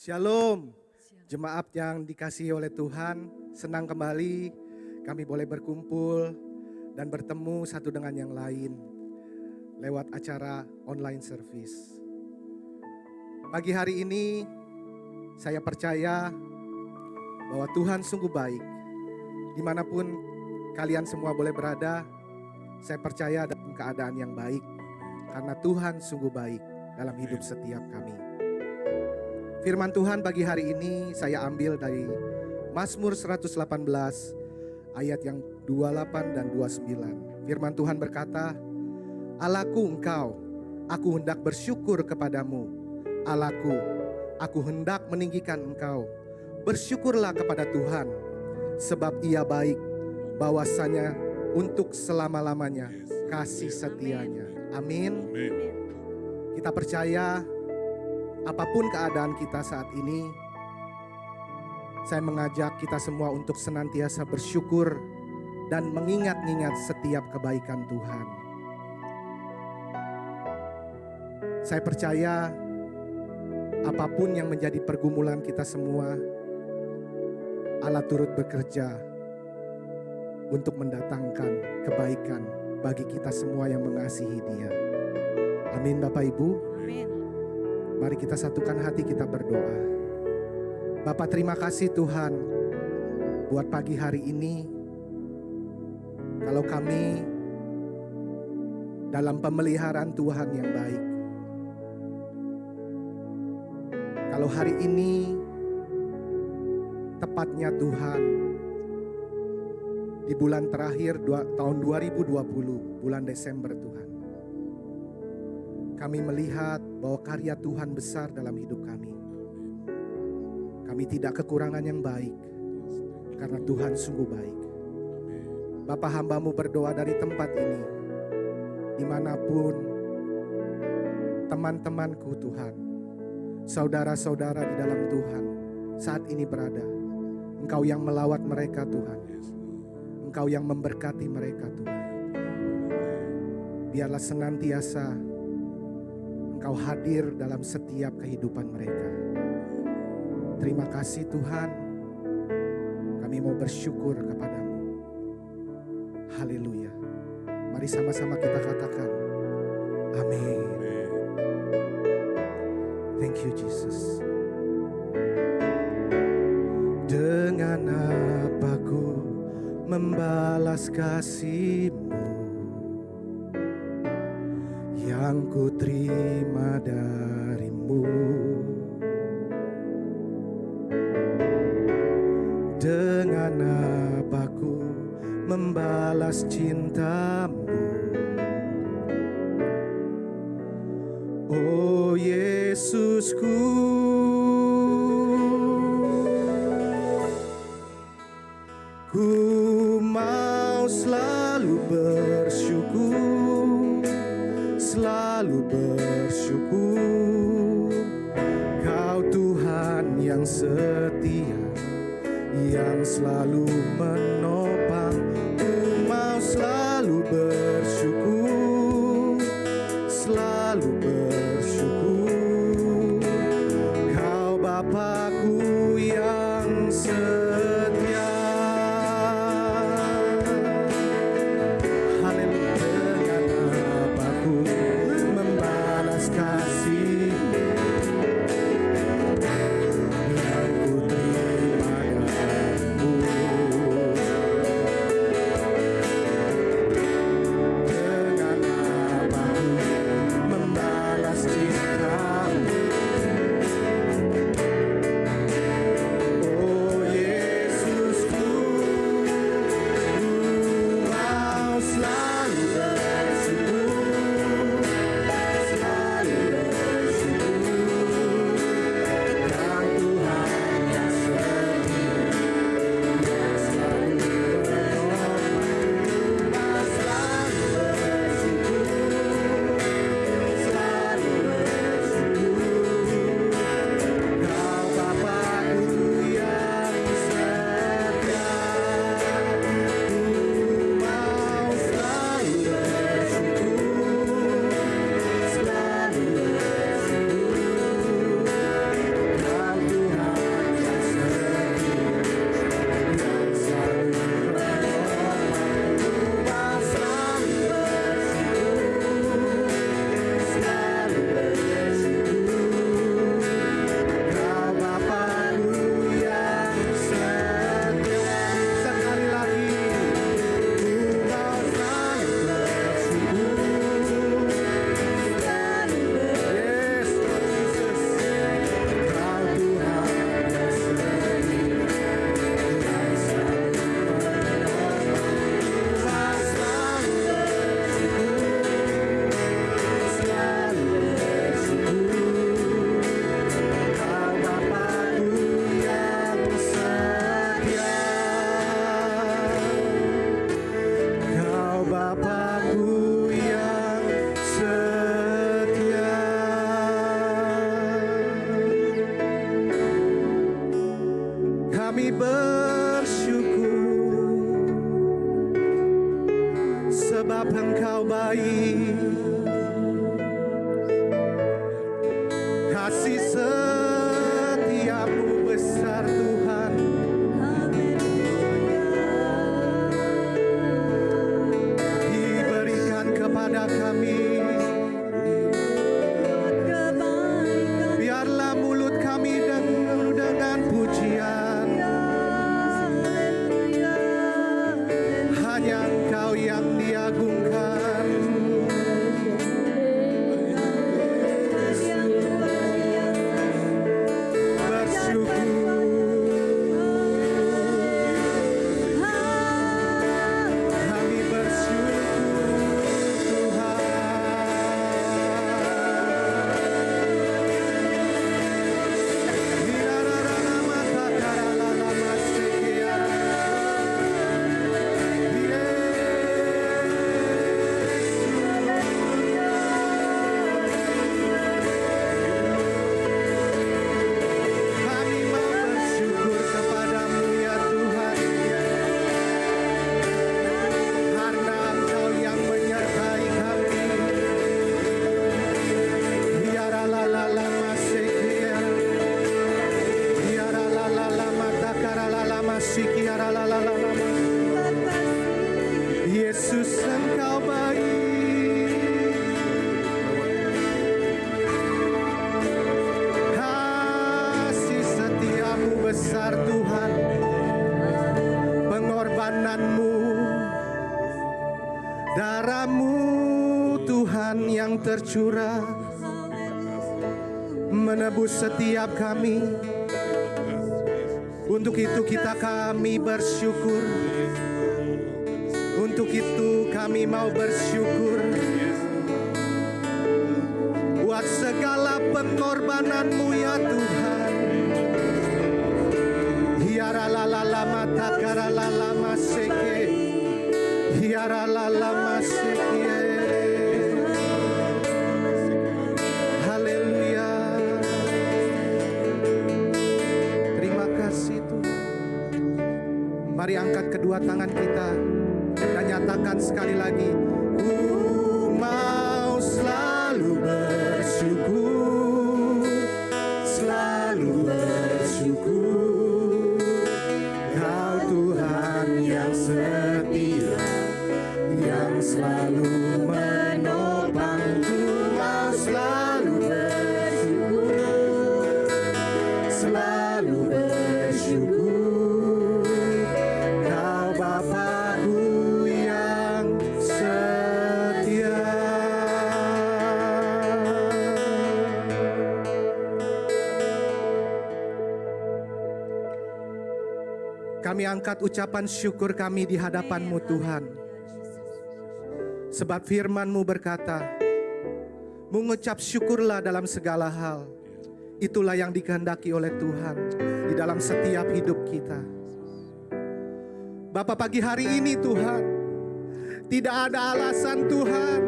Shalom, jemaat yang dikasihi oleh Tuhan, senang kembali kami boleh berkumpul dan bertemu satu dengan yang lain lewat acara online service. Pagi hari ini saya percaya bahwa Tuhan sungguh baik. Dimanapun kalian semua boleh berada, saya percaya dalam keadaan yang baik karena Tuhan sungguh baik dalam hidup setiap kami. Firman Tuhan pagi hari ini saya ambil dari Mazmur 118 ayat yang 28 dan 29. Firman Tuhan berkata, Allahku Engkau, aku hendak bersyukur kepadamu. Allahku, aku hendak meninggikan Engkau. Bersyukurlah kepada Tuhan, sebab Ia baik, bahwasanya untuk selama-lamanya kasih setianya. Amin. Kita percaya apapun keadaan kita saat ini, saya mengajak kita semua untuk senantiasa bersyukur dan mengingat-ingat setiap kebaikan Tuhan. Saya percaya apapun yang menjadi pergumulan kita semua, Allah turut bekerja untuk mendatangkan kebaikan bagi kita semua yang mengasihi Dia. Amin Bapak Ibu. Amin. Mari kita satukan hati, kita berdoa. Bapa, terima kasih Tuhan buat pagi hari ini. Kalau kami dalam pemeliharaan Tuhan yang baik. Kalau hari ini tepatnya Tuhan di bulan terakhir tahun 2020, bulan Desember Tuhan. Kami melihat bahwa karya Tuhan besar dalam hidup kami. Kami tidak kekurangan yang baik, karena Tuhan sungguh baik. Bapa, hamba-Mu berdoa dari tempat ini, dimanapun teman-temanku Tuhan, saudara-saudara di dalam Tuhan saat ini berada. Engkau yang melawat mereka Tuhan, Engkau yang memberkati mereka Tuhan. Biarlah senantiasa Engkau hadir dalam setiap kehidupan mereka. Terima kasih Tuhan. Kami mau bersyukur kepadamu. Haleluya. Mari sama-sama kita katakan, amin. Thank you Jesus. Dengan apa ku membalas kasih-Mu yang ku terima dari-Mu. Dengan apa ku membalas cinta-Mu, oh Yesusku. Ku mau selalu bersyukur, selalu bersyukur. Kau Tuhan yang setia, yang selalu menopang. Ku mau selalu bersyukur, selalu bersyukur. Kau Bapakku yang setia. tercurah menebus setiap kami. Untuk itu kami bersyukur. Untuk itu kami mau bersyukur buat segala pengorbanan-Mu ya Tuhan. Hiara lama takara lama seke. Hiara lama seke. Haleluya. Terima kasih Tuhan. Mari angkat kedua tangan kita dan nyatakan sekali lagi, ku mau selalu bersyukur, selalu bersyukur. Kau Tuhan yang setia, yang selalu menopangku. Mau selalu bersyukur, selalu bersyukur. Kau Bapa-Ku yang setia. Kami angkat ucapan syukur kami di hadapan-Mu Tuhan. Sebab firman-Mu berkata, mengucap syukurlah dalam segala hal. Itulah yang dikehendaki oleh Tuhan di dalam setiap hidup kita. Bapa, pagi hari ini Tuhan, tidak ada alasan Tuhan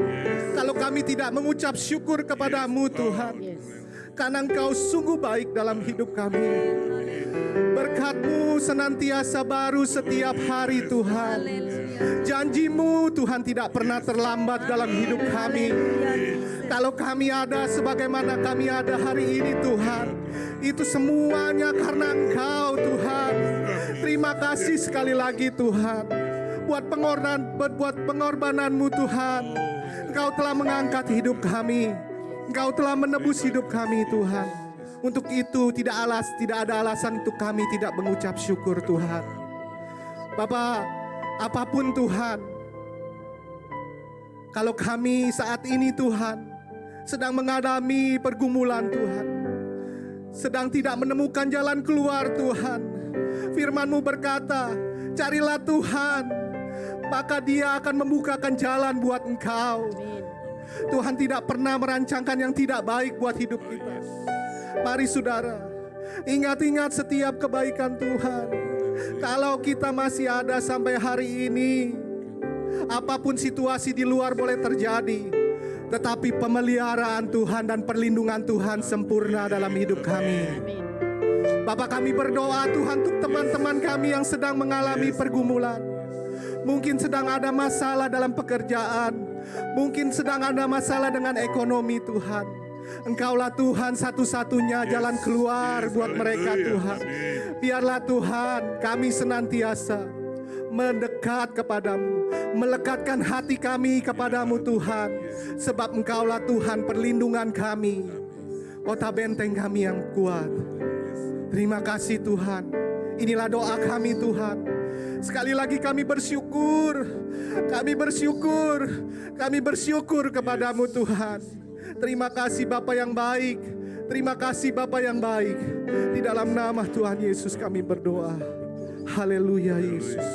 kalau kami tidak mengucap syukur kepada-Mu Tuhan. Karena Engkau sungguh baik dalam hidup kami. Berkat-Mu senantiasa baru setiap hari Tuhan. Janji-Mu Tuhan tidak pernah terlambat dalam hidup kami. Kalau kami ada sebagaimana kami ada hari ini Tuhan, itu semuanya karena Engkau Tuhan. Terima kasih sekali lagi Tuhan buat pengorbanan-Mu Tuhan. Engkau telah mengangkat hidup kami. Engkau telah menebus hidup kami Tuhan. Untuk itu tidak ada alasan untuk kami tidak mengucap syukur Tuhan. Bapa, apapun Tuhan, kalau kami saat ini Tuhan sedang mengalami pergumulan Tuhan, sedang tidak menemukan jalan keluar Tuhan, firman-Mu berkata, carilah Tuhan, maka Dia akan membukakan jalan buat engkau. Tuhan tidak pernah merancangkan yang tidak baik buat hidup kita. Mari saudara, ingat-ingat setiap kebaikan Tuhan. Kalau kita masih ada sampai hari ini, apapun situasi di luar boleh terjadi, tetapi pemeliharaan Tuhan dan perlindungan Tuhan sempurna dalam hidup kami. Bapak, kami berdoa Tuhan untuk teman-teman kami yang sedang mengalami pergumulan. Mungkin sedang ada masalah dalam pekerjaan, mungkin sedang ada masalah dengan ekonomi Tuhan. Engkaulah Tuhan satu-satunya jalan keluar buat mereka Tuhan. Biarlah Tuhan kami senantiasa mendekat kepadamu, melekatkan hati kami kepadamu Tuhan. Sebab Engkaulah Tuhan perlindungan kami, kota benteng kami yang kuat. Terima kasih Tuhan. Inilah doa kami Tuhan. Sekali lagi kami bersyukur. Kami bersyukur kepadamu Tuhan. Terima kasih Bapa yang baik. Terima kasih Bapa yang baik. Di dalam nama Tuhan Yesus kami berdoa. Haleluya Yesus.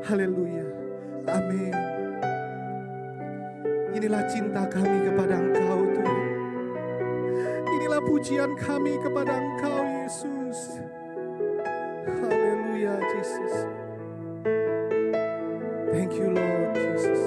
Haleluya. Amin. Inilah cinta kami kepada Engkau Tuhan. Inilah pujian kami kepada Engkau Yesus. Haleluya Jesus. Thank you Lord Jesus.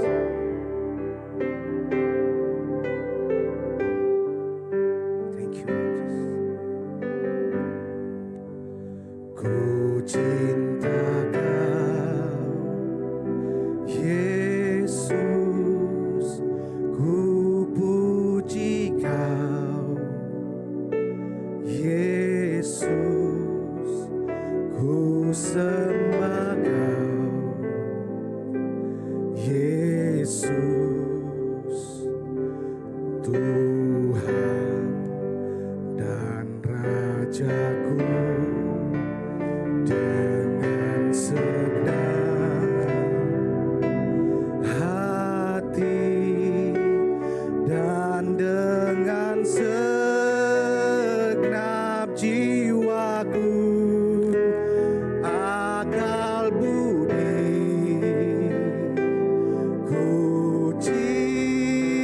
dengan segenap jiwaku, akal budi, ku cinta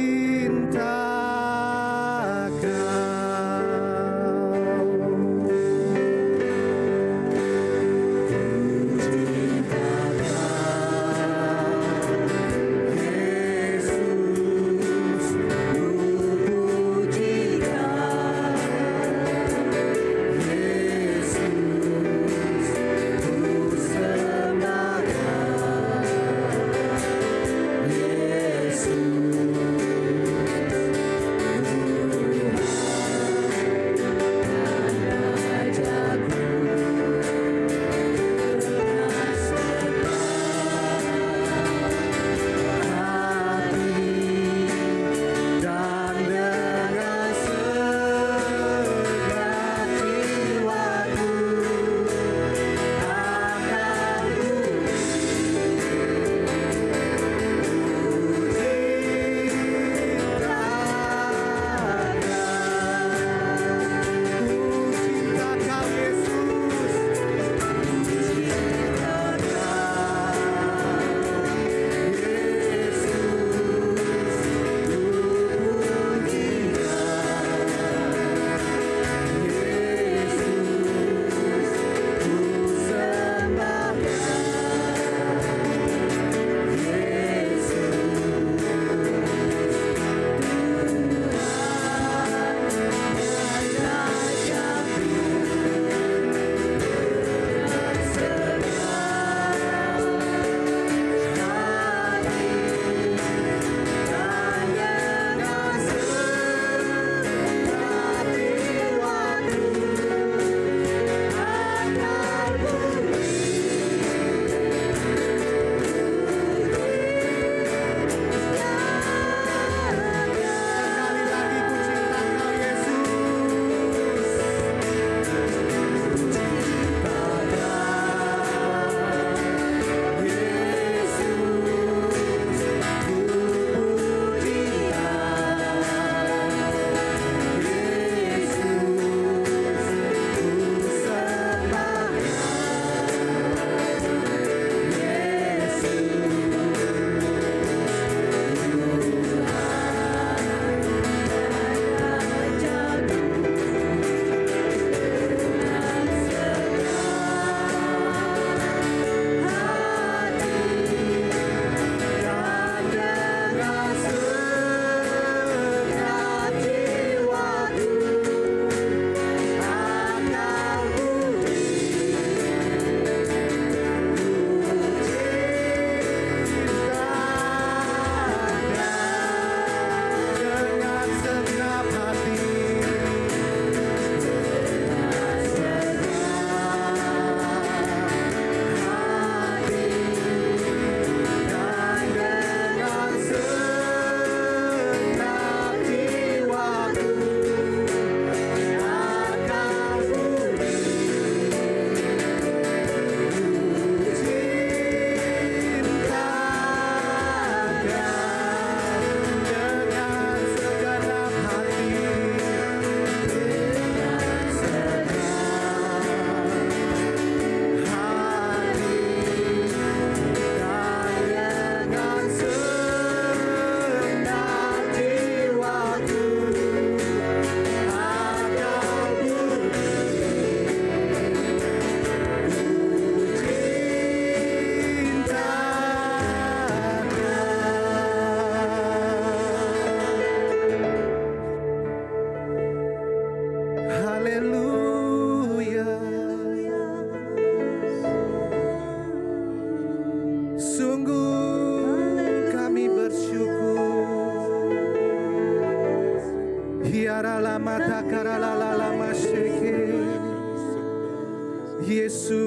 Yesus,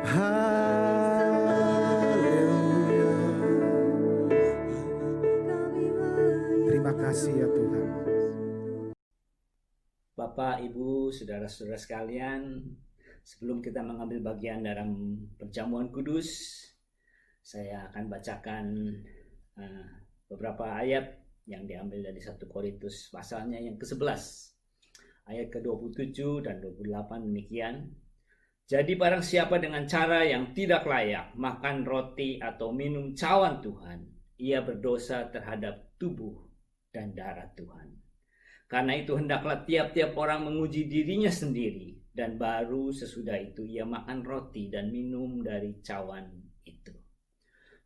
haleluya. Terima kasih ya Tuhan. Bapak, Ibu, saudara-saudara sekalian, sebelum kita mengambil bagian dalam perjamuan kudus, saya akan bacakan beberapa ayat yang diambil dari 1 Korintus pasalnya yang ke-11 ayat ke-27 dan 28 demikian. Jadi barang siapa dengan cara yang tidak layak makan roti atau minum cawan Tuhan, ia berdosa terhadap tubuh dan darah Tuhan. Karena itu hendaklah tiap-tiap orang menguji dirinya sendiri, dan baru sesudah itu ia makan roti dan minum dari cawan itu.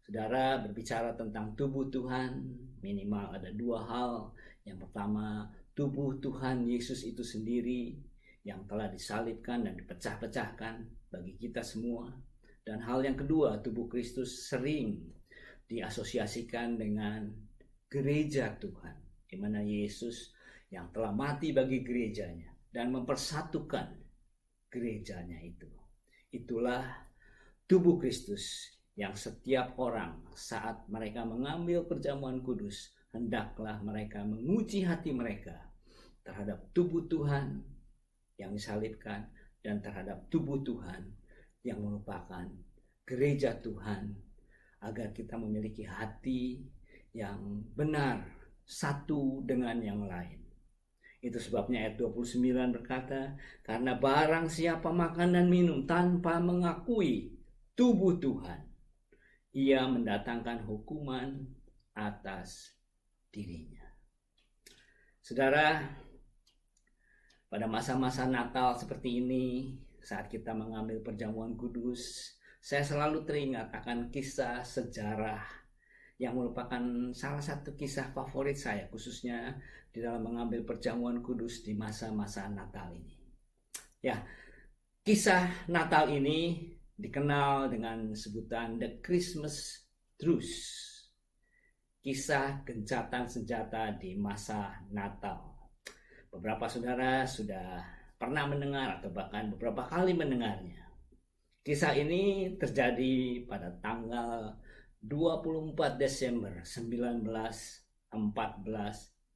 Saudara, berbicara tentang tubuh Tuhan, minimal ada dua hal. Yang pertama, tubuh Tuhan Yesus itu sendiri yang telah disalibkan dan dipecah-pecahkan bagi kita semua. Dan hal yang kedua, tubuh Kristus sering diasosiasikan dengan gereja Tuhan, di mana Yesus yang telah mati bagi gerejanya dan mempersatukan gerejanya itu. Itulah tubuh Kristus yang setiap orang saat mereka mengambil perjamuan kudus, hendaklah mereka menguji hati mereka terhadap tubuh Tuhan yang disalibkan dan terhadap tubuh Tuhan yang merupakan gereja Tuhan, agar kita memiliki hati yang benar satu dengan yang lain. Itu sebabnya ayat 29 berkata, karena barang siapa makan dan minum tanpa mengakui tubuh Tuhan, ia mendatangkan hukuman atas dirinya. Saudara, pada masa-masa Natal seperti ini, saat kita mengambil perjamuan kudus, saya selalu teringat akan kisah sejarah yang merupakan salah satu kisah favorit saya, khususnya di dalam mengambil perjamuan kudus di masa-masa Natal ini. Ya, kisah Natal ini dikenal dengan sebutan The Christmas Truce, kisah gencatan senjata di masa Natal. Beberapa saudara sudah pernah mendengar atau bahkan beberapa kali mendengarnya. Kisah ini terjadi pada tanggal 24 Desember 1914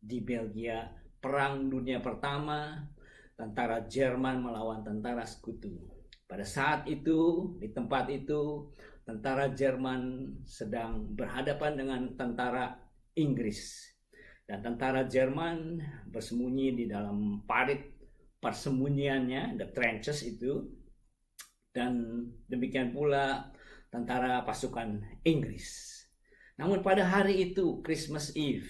di Belgia, Perang Dunia Pertama, tentara Jerman melawan tentara Sekutu. Pada saat itu, di tempat itu, tentara Jerman sedang berhadapan dengan tentara Inggris. Dan tentara Jerman bersembunyi di dalam parit persembunyiannya, the trenches itu. Dan demikian pula tentara pasukan Inggris. Namun pada hari itu, Christmas Eve,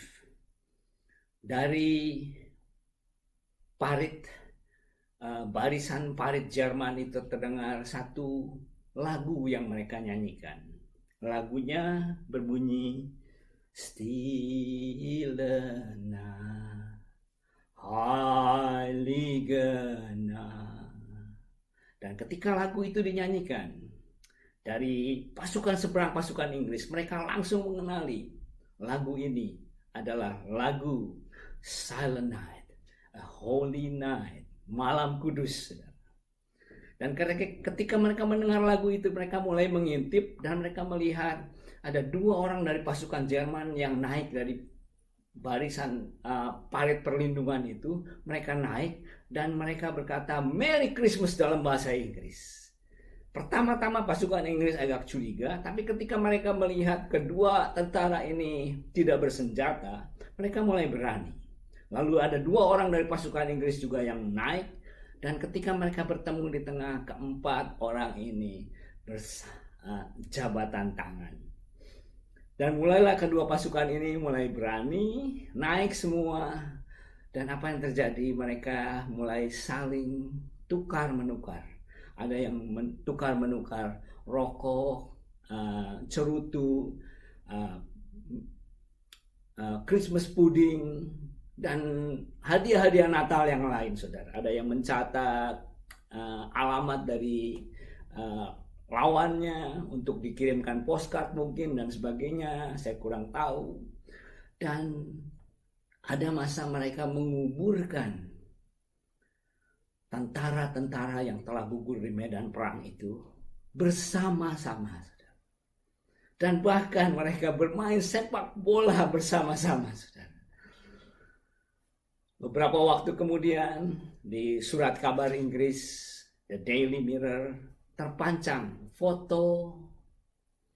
dari parit, barisan parit Jerman itu terdengar satu lagu yang mereka nyanyikan. Lagunya berbunyi, Stille Nacht, Heilige Nacht. Dan ketika lagu itu dinyanyikan, dari pasukan seberang pasukan Inggris, mereka langsung mengenali lagu ini adalah lagu Silent Night, a Holy Night, malam kudus. Dan ketika mereka mendengar lagu itu, mereka mulai mengintip dan mereka melihat ada dua orang dari pasukan Jerman yang naik dari barisan parit perlindungan itu. Mereka naik dan mereka berkata Merry Christmas dalam bahasa Inggris. Pertama-tama pasukan Inggris agak curiga, tapi ketika mereka melihat kedua tentara ini tidak bersenjata, mereka mulai berani. Lalu ada dua orang dari pasukan Inggris juga yang naik, dan ketika mereka bertemu di tengah, keempat orang ini berjabatan tangan. Dan mulailah kedua pasukan ini mulai berani, naik semua. Dan apa yang terjadi? Mereka mulai saling tukar-menukar. Ada yang tukar-menukar rokok, cerutu, Christmas pudding, dan hadiah-hadiah Natal yang lain, saudara. Ada yang mencatat alamat dari lawannya untuk dikirimkan postcard mungkin dan sebagainya, saya kurang tahu. Dan ada masa mereka menguburkan tentara-tentara yang telah gugur di medan perang itu bersama-sama. Dan bahkan mereka bermain sepak bola bersama-sama, saudara. Beberapa waktu kemudian di surat kabar Inggris, The Daily Mirror, terpancang foto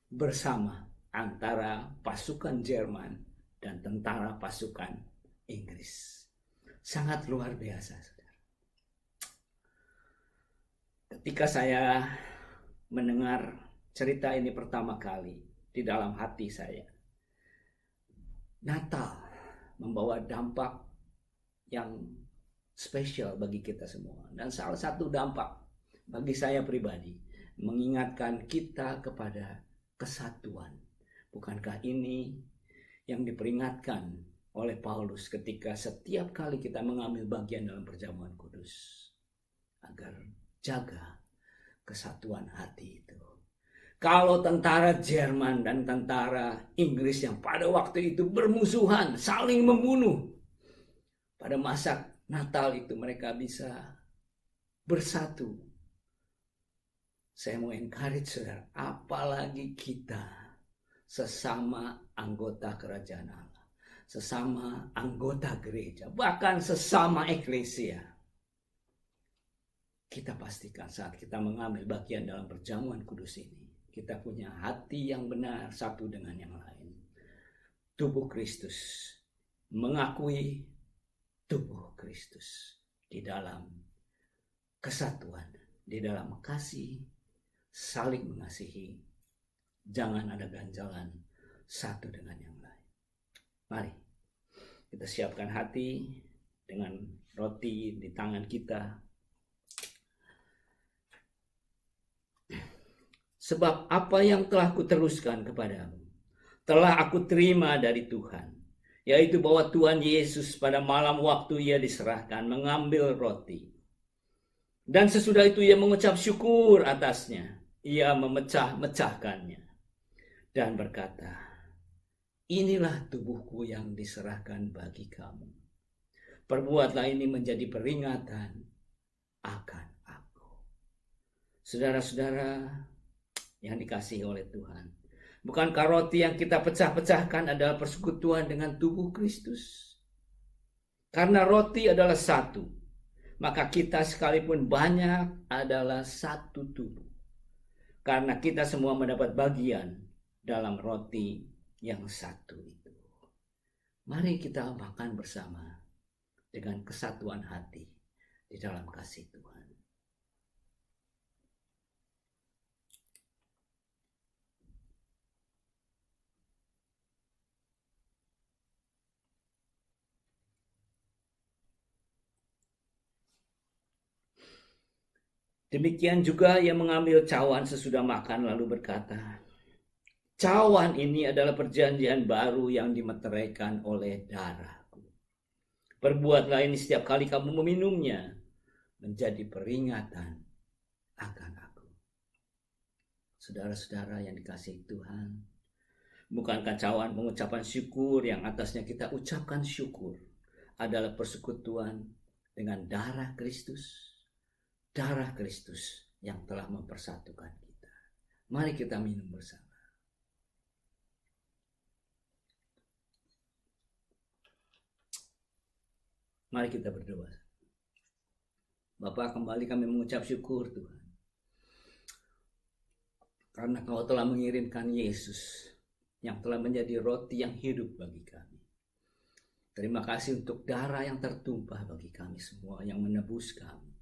bersama antara pasukan Jerman dan tentara pasukan Inggris. Sangat luar biasa, saudara. Ketika saya mendengar cerita ini pertama kali, di dalam hati saya, Natal membawa dampak yang spesial bagi kita semua. Dan salah satu dampak bagi saya pribadi, mengingatkan kita kepada kesatuan. Bukankah ini yang diperingatkan oleh Paulus ketika setiap kali kita mengambil bagian dalam perjamuan kudus? Agar jaga kesatuan hati itu. Kalau tentara Jerman dan tentara Inggris yang pada waktu itu bermusuhan, saling membunuh, pada masa Natal itu mereka bisa bersatu. Saya mau encourage saudara, apalagi kita sesama anggota kerajaan Allah, sesama anggota gereja, bahkan sesama eklesia. Kita pastikan saat kita mengambil bagian dalam perjamuan kudus ini, kita punya hati yang benar satu dengan yang lain. Tubuh Kristus, mengakui tubuh Kristus di dalam kesatuan, di dalam kasih, saling mengasihi. Jangan ada ganjalan satu dengan yang lain. Mari kita siapkan hati dengan roti di tangan kita. Sebab apa yang telah kuteruskan kepadamu, telah aku terima dari Tuhan, yaitu bahwa Tuhan Yesus pada malam waktu ia diserahkan mengambil roti. Dan sesudah itu ia mengucap syukur atasnya, ia memecah-mecahkannya dan berkata, inilah tubuhku yang diserahkan bagi kamu. Perbuatlah ini menjadi peringatan akan aku. Saudara-saudara yang dikasihi oleh Tuhan, bukankah roti yang kita pecah-pecahkan adalah persekutuan dengan tubuh Kristus? Karena roti adalah satu, maka kita sekalipun banyak adalah satu tubuh. Karena kita semua mendapat bagian dalam roti yang satu itu. Mari kita makan bersama dengan kesatuan hati di dalam kasih Tuhan. Demikian juga ia mengambil cawan sesudah makan lalu berkata, cawan ini adalah perjanjian baru yang dimeteraikan oleh darahku. Perbuatlah ini setiap kali kamu meminumnya menjadi peringatan akan aku. Saudara-saudara yang dikasihi Tuhan, bukankah cawan pengucapan syukur yang atasnya kita ucapkan syukur adalah persekutuan dengan darah Kristus? Darah Kristus yang telah mempersatukan kita. Mari kita minum bersama. Mari kita berdoa. Bapa, kembali kami mengucap syukur Tuhan. Karena Kau telah mengirimkan Yesus yang telah menjadi roti yang hidup bagi kami. Terima kasih untuk darah yang tertumpah bagi kami semua yang menebus kami.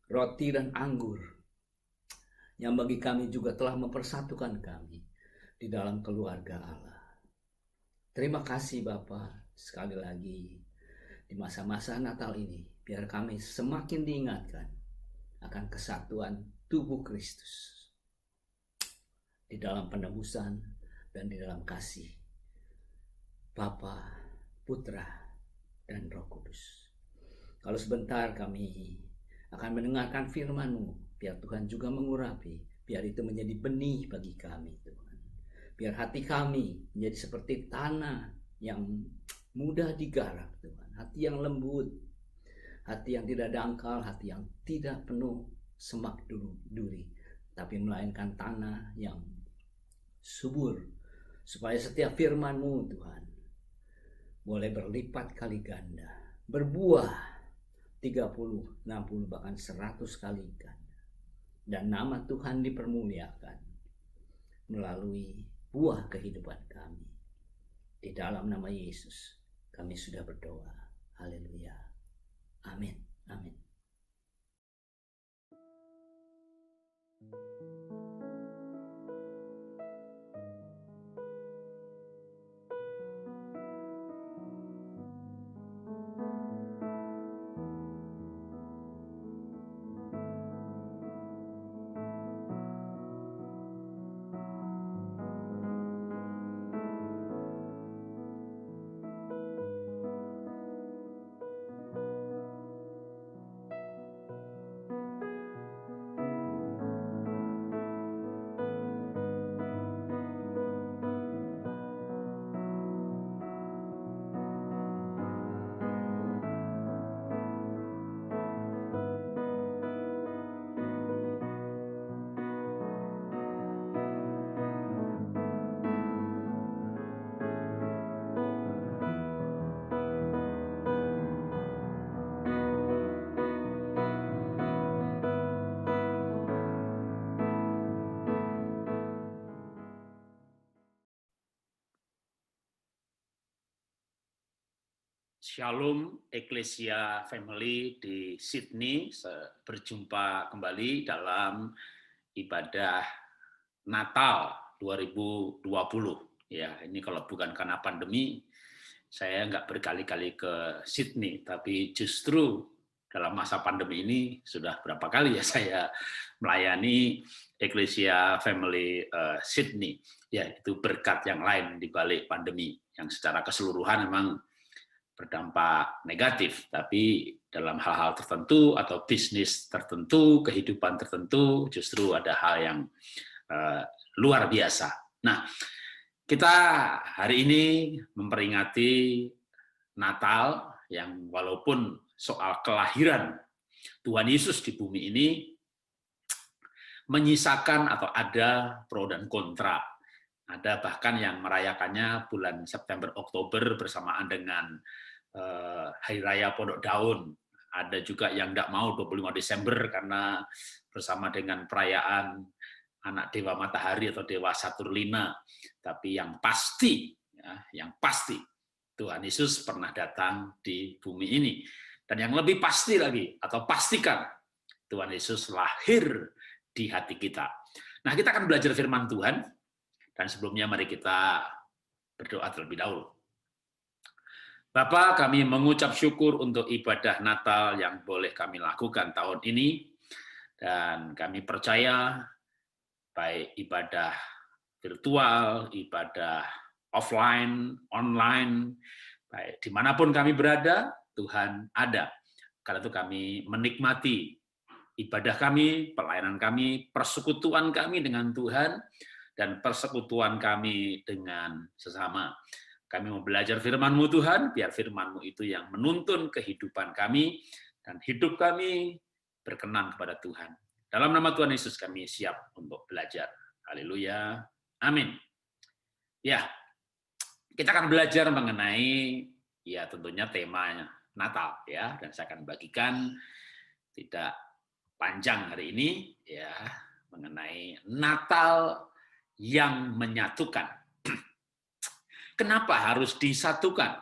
Roti dan anggur yang bagi kami juga telah mempersatukan kami di dalam keluarga Allah. Terima kasih Bapa, sekali lagi di masa-masa Natal ini biar kami semakin diingatkan akan kesatuan tubuh Kristus di dalam penebusan dan di dalam kasih Bapa, Putra, dan Roh Kudus. Kalau sebentar kami akan mendengarkan firman-Mu, biar Tuhan juga mengurapi, biar itu menjadi benih bagi kami Tuhan. Biar hati kami menjadi seperti tanah yang mudah digarap Tuhan, hati yang lembut, hati yang tidak dangkal, hati yang tidak penuh semak duri, tapi melainkan tanah yang subur, supaya setiap firman-Mu Tuhan boleh berlipat kali ganda, berbuah 30, 60, bahkan 100 kali ganda. Dan nama Tuhan dipermuliakan melalui buah kehidupan kami. Di dalam nama Yesus kami sudah berdoa. Haleluya. Amin. Amin. Shalom Ecclesia Family di Sydney, berjumpa kembali dalam ibadah Natal 2020. Ya, ini kalau bukan karena pandemi, saya nggak berkali-kali ke Sydney, tapi justru dalam masa pandemi ini sudah berapa kali ya saya melayani Ecclesia Family Sydney. Ya, itu berkat yang lain di balik pandemi, yang secara keseluruhan memang berdampak negatif, tapi dalam hal-hal tertentu atau bisnis tertentu, kehidupan tertentu, justru ada hal yang luar biasa. Nah, kita hari ini memperingati Natal yang walaupun soal kelahiran Tuhan Yesus di bumi ini menyisakan atau ada pro dan kontra. Ada bahkan yang merayakannya bulan September Oktober bersamaan dengan Hari Raya Pondok Daun. Ada juga yang tidak mau 25 Desember karena bersama dengan perayaan anak Dewa Matahari atau Dewa Saturnina. Tapi yang pasti, Tuhan Yesus pernah datang di bumi ini. Dan yang lebih pasti lagi, atau pastikan, Tuhan Yesus lahir di hati kita. Nah, kita akan belajar firman Tuhan. Dan sebelumnya mari kita berdoa terlebih dahulu. Bapa, kami mengucap syukur untuk ibadah Natal yang boleh kami lakukan tahun ini. Dan kami percaya baik ibadah virtual, ibadah offline, online, baik dimanapun kami berada, Tuhan ada. Karena itu kami menikmati ibadah kami, pelayanan kami, persekutuan kami dengan Tuhan, dan persekutuan kami dengan sesama. Kami mau belajar firman-Mu Tuhan, biar firman-Mu itu yang menuntun kehidupan kami, dan hidup kami berkenan kepada Tuhan. Dalam nama Tuhan Yesus kami siap untuk belajar. Haleluya. Amin. Ya, kita akan belajar mengenai, ya tentunya temanya Natal, ya, dan saya akan bagikan tidak panjang hari ini, ya, mengenai Natal yang menyatukan. Kenapa harus disatukan?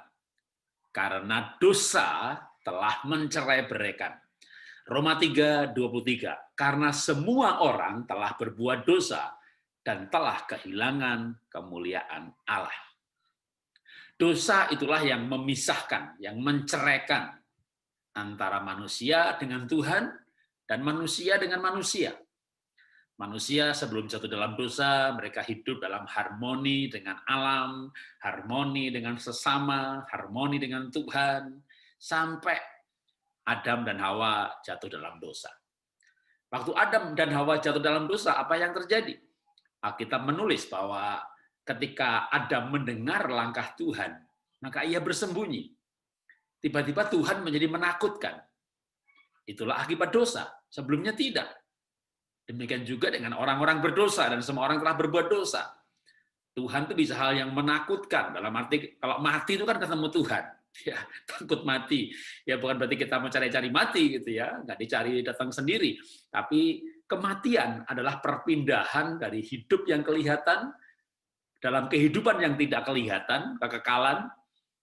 Karena dosa telah mencerai-beraikan. Roma 3:23, karena semua orang telah berbuat dosa dan telah kehilangan kemuliaan Allah. Dosa itulah yang memisahkan, yang menceraikan antara manusia dengan Tuhan dan manusia dengan manusia. Manusia sebelum jatuh dalam dosa, mereka hidup dalam harmoni dengan alam, harmoni dengan sesama, harmoni dengan Tuhan, sampai Adam dan Hawa jatuh dalam dosa. Waktu Adam dan Hawa jatuh dalam dosa, apa yang terjadi? Alkitab menulis bahwa ketika Adam mendengar langkah Tuhan, maka ia bersembunyi. Tiba-tiba Tuhan menjadi menakutkan. Itulah akibat dosa. Sebelumnya tidak. Demikian juga dengan orang-orang berdosa dan semua orang telah berbuat dosa. Tuhan itu bisa hal yang menakutkan. Dalam arti kalau mati itu kan ketemu Tuhan. Ya, takut mati. Ya bukan berarti kita mau cari-cari mati gitu ya, nggak dicari datang sendiri. Tapi kematian adalah perpindahan dari hidup yang kelihatan dalam kehidupan yang tidak kelihatan, kekekalan,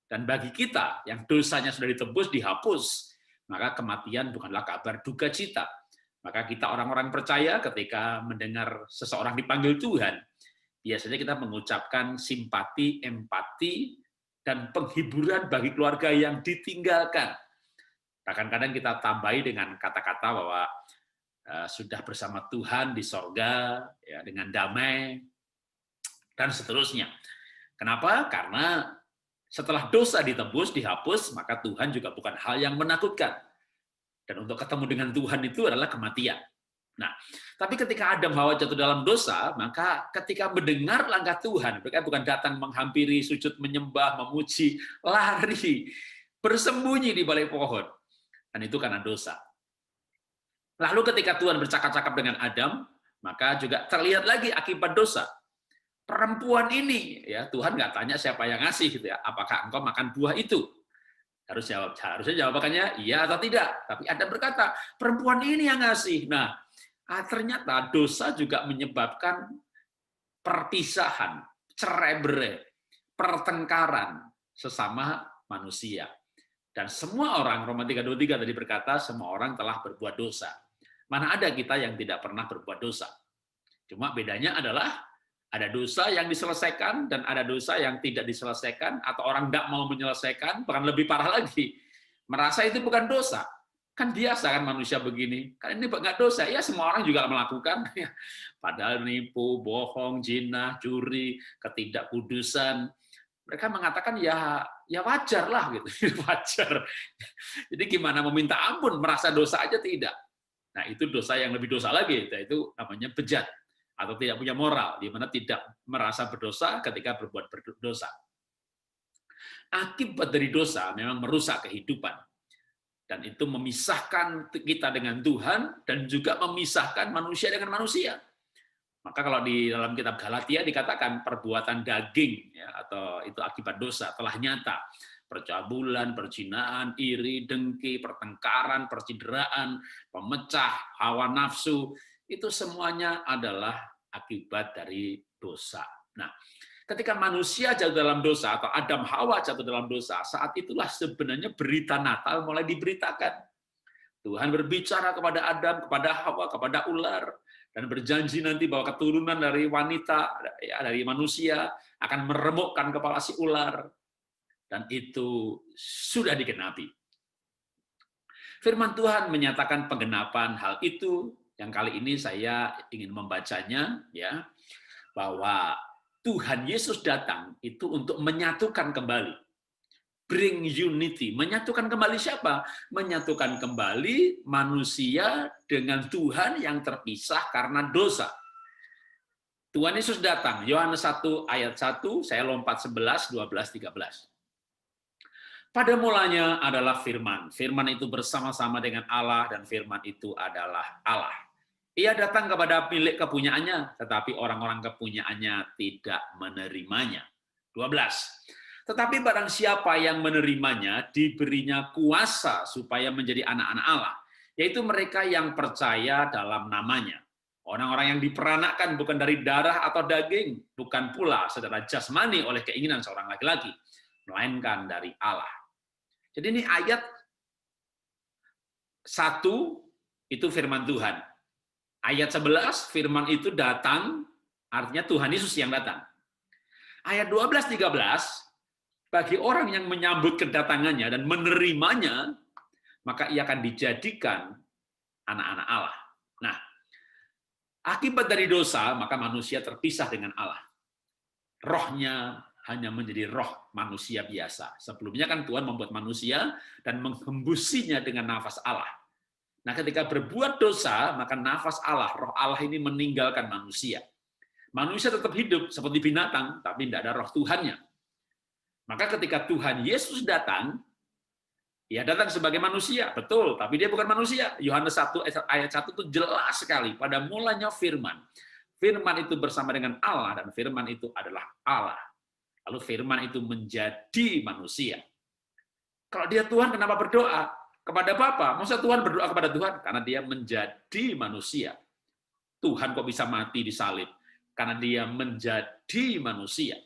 dan bagi kita yang dosanya sudah ditebus, dihapus, maka kematian bukanlah kabar duka cita. Maka kita orang-orang percaya ketika mendengar seseorang dipanggil Tuhan, biasanya kita mengucapkan simpati, empati, dan penghiburan bagi keluarga yang ditinggalkan. Kadang-kadang kita tambahi dengan kata-kata bahwa sudah bersama Tuhan di sorga, ya, dengan damai, dan seterusnya. Kenapa? Karena setelah dosa ditebus, dihapus, maka Tuhan juga bukan hal yang menakutkan. Dan untuk ketemu dengan Tuhan itu adalah kematian. Nah, tapi ketika Adam Hawa jatuh dalam dosa, maka ketika mendengar langkah Tuhan, mereka bukan datang menghampiri, sujud, menyembah, memuji, lari, bersembunyi di balik pohon. Dan itu karena dosa. Lalu ketika Tuhan bercakap-cakap dengan Adam, maka juga terlihat lagi akibat dosa. Perempuan ini, ya Tuhan nggak tanya siapa yang ngasih, gitu ya. Apakah engkau makan buah itu? Harusnya jawabannya iya atau tidak. Tapi Adam berkata, perempuan ini yang ngasih. Nah, ternyata dosa juga menyebabkan perpisahan, cerai-berai, pertengkaran sesama manusia. Dan semua orang, Roma 3:23 tadi berkata, semua orang telah berbuat dosa. Mana ada kita yang tidak pernah berbuat dosa. Cuma bedanya adalah ada dosa yang diselesaikan dan ada dosa yang tidak diselesaikan, atau orang tidak mau menyelesaikan, bahkan lebih parah lagi. Merasa itu bukan dosa. Kan biasa kan manusia begini. Kan ini nggak dosa. Ya semua orang juga melakukan. Padahal nipu, bohong, zina, curi, ketidakkudusan. Mereka mengatakan ya wajar lah gitu. Wajar. Jadi gimana meminta ampun, merasa dosa aja tidak. Nah itu dosa yang lebih dosa lagi. Itu namanya bejat. Atau tidak punya moral, di mana tidak merasa berdosa ketika berbuat berdosa. Akibat dari dosa memang merusak kehidupan. Dan itu memisahkan kita dengan Tuhan, dan juga memisahkan manusia dengan manusia. Maka kalau di dalam kitab Galatia dikatakan perbuatan daging, ya, atau itu akibat dosa, telah nyata. Percabulan, perzinaan, iri, dengki, pertengkaran, percideraan, pemecah, hawa nafsu, itu semuanya adalah akibat dari dosa. Nah, ketika manusia jatuh dalam dosa, atau Adam Hawa jatuh dalam dosa, saat itulah sebenarnya berita Natal mulai diberitakan. Tuhan berbicara kepada Adam, kepada Hawa, kepada ular, dan berjanji nanti bahwa keturunan dari wanita, ya, dari manusia, akan meremukkan kepala si ular. Dan itu sudah digenapi. Firman Tuhan menyatakan penggenapan hal itu. Yang kali ini saya ingin membacanya, ya, bahwa Tuhan Yesus datang itu untuk menyatukan kembali. Bring unity. Menyatukan kembali siapa? Menyatukan kembali manusia dengan Tuhan yang terpisah karena dosa. Tuhan Yesus datang. Yohanes 1 ayat 1, saya lompat 11, 12, 13. Pada mulanya adalah firman. Firman itu bersama-sama dengan Allah, dan firman itu adalah Allah. Ia datang kepada milik kepunyaannya, tetapi orang-orang kepunyaannya tidak menerimanya. 12. Tetapi barang siapa yang menerimanya, diberinya kuasa supaya menjadi anak-anak Allah, yaitu mereka yang percaya dalam namanya. Orang-orang yang diperanakkan bukan dari darah atau daging, bukan pula secara jasmani oleh keinginan seorang laki-laki, melainkan dari Allah. Jadi ini ayat 1 itu firman Tuhan. Ayat 11, firman itu datang, artinya Tuhan Yesus yang datang. Ayat 12-13, bagi orang yang menyambut kedatangannya dan menerimanya, maka ia akan dijadikan anak-anak Allah. Nah, akibat dari dosa, maka manusia terpisah dengan Allah. Rohnya hanya menjadi roh manusia biasa. Sebelumnya kan Tuhan membuat manusia dan menghembusinya dengan nafas Allah. Nah, ketika berbuat dosa, maka nafas Allah, roh Allah ini meninggalkan manusia. Manusia tetap hidup seperti binatang, tapi tidak ada roh Tuhannya. Maka ketika Tuhan Yesus datang, ia datang sebagai manusia, betul, tapi dia bukan manusia. Yohanes 1 ayat 1 itu jelas sekali, pada mulanya firman. Firman itu bersama dengan Allah, dan firman itu adalah Allah. Lalu firman itu menjadi manusia. Kalau dia Tuhan, kenapa berdoa? Kepada Bapa. Masa Tuhan berdoa kepada Tuhan? Karena dia menjadi manusia. Tuhan kok bisa mati di salib? karena dia menjadi manusia.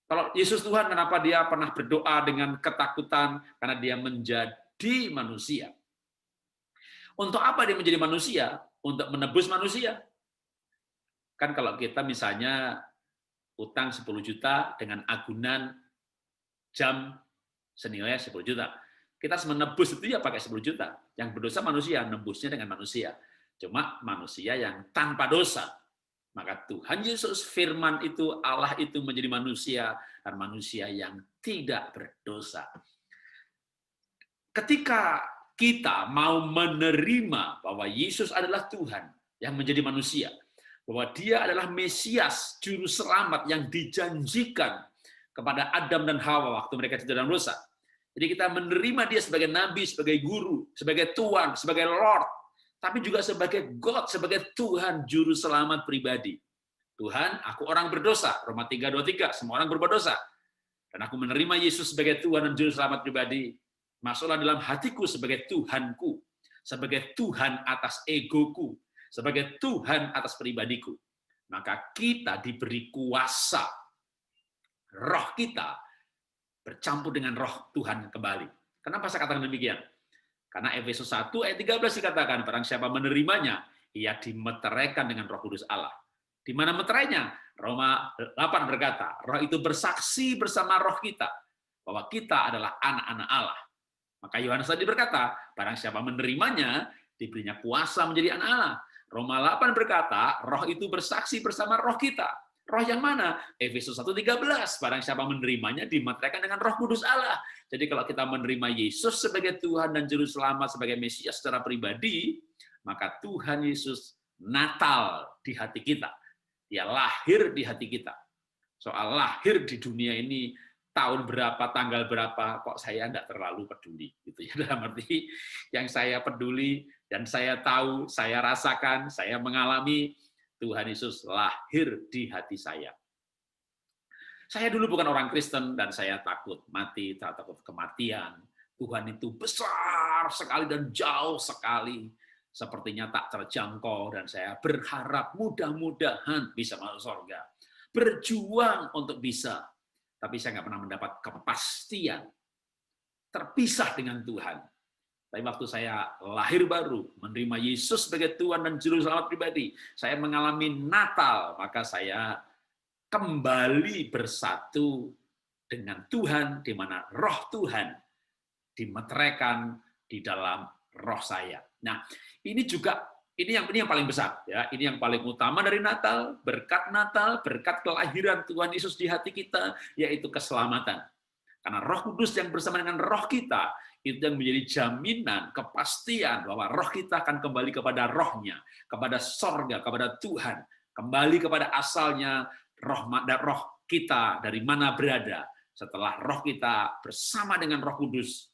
Kalau Yesus Tuhan, kenapa dia pernah berdoa dengan ketakutan? Karena dia menjadi manusia. Untuk apa dia menjadi manusia? Untuk menebus manusia. Kan kalau kita misalnya utang 10 juta dengan agunan jam senilai 10 juta. Kita harus menebus itu ya pakai 10 juta. Yang berdosa manusia, nebusnya dengan manusia. Cuma manusia yang tanpa dosa. Maka Tuhan Yesus, firman itu, Allah itu menjadi manusia, dan manusia yang tidak berdosa. Ketika kita mau menerima bahwa Yesus adalah Tuhan yang menjadi manusia, bahwa dia adalah Mesias, juru selamat yang dijanjikan kepada Adam dan Hawa waktu mereka jatuh dalam dosa. Jadi kita menerima dia sebagai nabi, sebagai guru, sebagai Tuhan, sebagai Lord, tapi juga sebagai God, sebagai Tuhan juru selamat pribadi. Tuhan, aku orang berdosa, Roma 3:23, semua orang berbuat dosa. Dan aku menerima Yesus sebagai Tuhan dan juru selamat pribadi. Masuklah dalam hatiku sebagai Tuhanku, sebagai Tuhan atas egoku, sebagai Tuhan atas pribadiku. Maka kita diberi kuasa, roh kita bercampur dengan roh Tuhan kembali. Kenapa saya katakan demikian? Karena Efesus 1 ayat 13 dikatakan, barang siapa menerimanya, ia dimeteraikan dengan Roh Kudus Allah. Di mana meterainya? Roma 8 berkata, roh itu bersaksi bersama roh kita, bahwa kita adalah anak-anak Allah. Maka Yohanes tadi berkata, barang siapa menerimanya, diberinya kuasa menjadi anak Allah. Roma 8 berkata, roh itu bersaksi bersama roh kita. Roh yang mana? Efesus 1:13. Barang siapa menerimanya, dimeteraikan dengan Roh Kudus Allah. Jadi kalau kita menerima Yesus sebagai Tuhan dan Juru Selamat, sebagai Mesias secara pribadi, maka Tuhan Yesus natal di hati kita. Dia lahir di hati kita. Soal lahir di dunia ini, tahun berapa, tanggal berapa, kok saya tidak terlalu peduli. Gitu ya. Dalam arti, yang saya peduli, dan saya tahu, saya rasakan, saya mengalami, Tuhan Yesus lahir di hati saya. Saya dulu bukan orang Kristen dan saya takut mati, takut kematian. Tuhan itu besar sekali dan jauh sekali. Sepertinya tak terjangkau dan saya berharap mudah-mudahan bisa masuk surga. Berjuang untuk bisa. Tapi saya nggak pernah mendapat kepastian. Terpisah dengan Tuhan. Tapi waktu saya lahir baru, menerima Yesus sebagai Tuhan dan Juru Selamat pribadi, saya mengalami Natal, maka saya kembali bersatu dengan Tuhan, di mana roh Tuhan dimeteraikan di dalam roh saya. Nah, ini yang paling besar, ya. Ini yang paling utama dari Natal, berkat kelahiran Tuhan Yesus di hati kita, yaitu keselamatan. Karena Roh Kudus yang bersama dengan roh kita, itu yang menjadi jaminan, kepastian bahwa roh kita akan kembali kepada rohnya, kepada sorga, kepada Tuhan, kembali kepada asalnya, roh kita dari mana berada, setelah roh kita bersama dengan Roh Kudus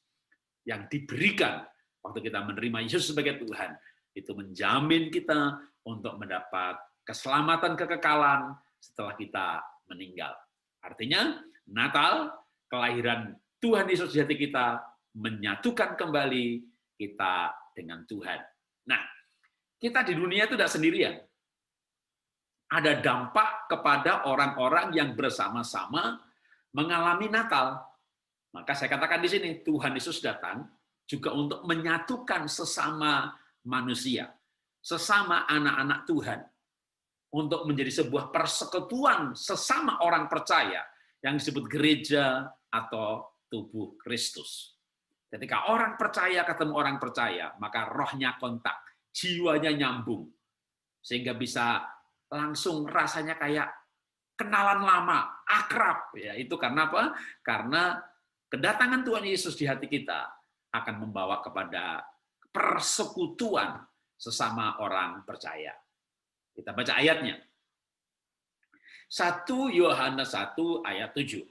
yang diberikan waktu kita menerima Yesus sebagai Tuhan, itu menjamin kita untuk mendapat keselamatan kekekalan setelah kita meninggal. Artinya, Natal, kelahiran Tuhan Yesus di hati kita, menyatukan kembali kita dengan Tuhan. Nah, kita di dunia itu tidak sendirian. Ada dampak kepada orang-orang yang bersama-sama mengalami Natal. Maka saya katakan di sini, Tuhan Yesus datang juga untuk menyatukan sesama manusia, sesama anak-anak Tuhan, untuk menjadi sebuah persekutuan sesama orang percaya yang disebut gereja atau tubuh Kristus. Ketika orang percaya ketemu orang percaya, maka rohnya kontak, jiwanya nyambung, sehingga bisa langsung rasanya kayak kenalan lama, akrab. Ya, itu karena apa? Karena kedatangan Tuhan Yesus di hati kita akan membawa kepada persekutuan sesama orang percaya. Kita baca ayatnya. 1 Yohanes 1 ayat 7.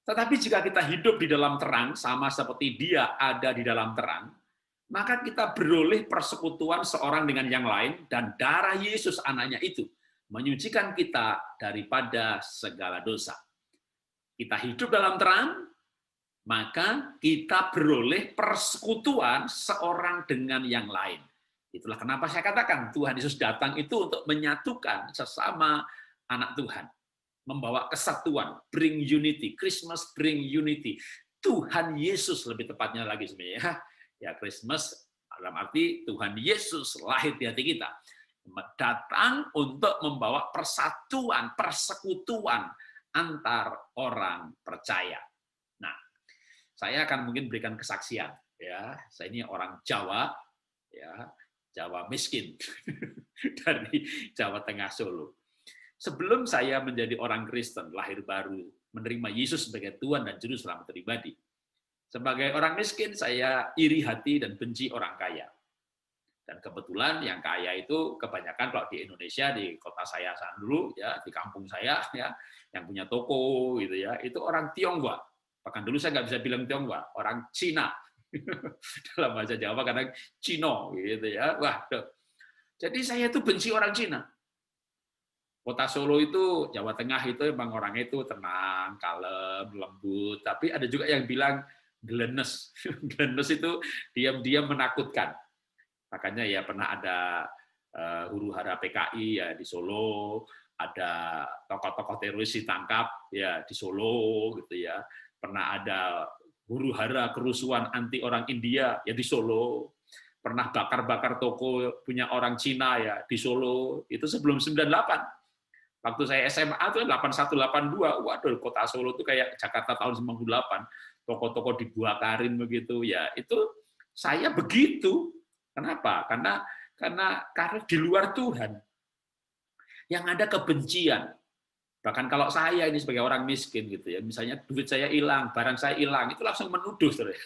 Tetapi jika kita hidup di dalam terang, sama seperti Dia ada di dalam terang, maka kita beroleh persekutuan seorang dengan yang lain, dan darah Yesus anaknya itu menyucikan kita daripada segala dosa. Kita hidup dalam terang, maka kita beroleh persekutuan seorang dengan yang lain. Itulah kenapa saya katakan Tuhan Yesus datang itu untuk menyatukan sesama anak Tuhan. Membawa kesatuan, bring unity. Christmas bring unity. Tuhan Yesus lebih tepatnya lagi sebenarnya. Ya, Christmas dalam arti Tuhan Yesus lahir di hati kita. Datang untuk membawa persatuan, persekutuan antar orang percaya. Nah, saya akan mungkin berikan kesaksian. Ya, saya ini orang Jawa, ya, Jawa miskin dari Jawa Tengah Solo. Sebelum saya menjadi orang Kristen, lahir baru, menerima Yesus sebagai Tuhan dan Juru Selamat pribadi. Sebagai orang miskin, saya iri hati dan benci orang kaya. Dan kebetulan yang kaya itu kebanyakan kalau di Indonesia, di kota saya dulu, ya, di kampung saya, ya, yang punya toko, gitu ya, itu orang Tionghoa. Bahkan dulu saya nggak bisa bilang Tionghoa, orang Cina. Dalam bahasa Jawa kadang Cino gitu ya. Wah, jadi saya itu benci orang Cina. Kota Solo itu, Jawa Tengah itu emang orangnya itu tenang, kalem, lembut. Tapi ada juga yang bilang glenes. Glenes itu diam-diam menakutkan. Makanya ya pernah ada huru-hara PKI ya di Solo, ada tokoh-tokoh teroris ditangkap ya di Solo gitu ya. Pernah ada huru-hara kerusuhan anti orang India ya di Solo. Pernah bakar-bakar toko punya orang Cina ya di Solo. Itu sebelum 98. Waktu saya SMA itu 81, 82. Waduh, kota Solo itu kayak Jakarta tahun 98. Toko-toko dibakarin begitu ya. Itu saya begitu. Kenapa? Karena di luar Tuhan yang ada kebencian. Bahkan kalau saya ini sebagai orang miskin gitu ya, misalnya duit saya hilang, barang saya hilang, itu langsung menuduh, saudara.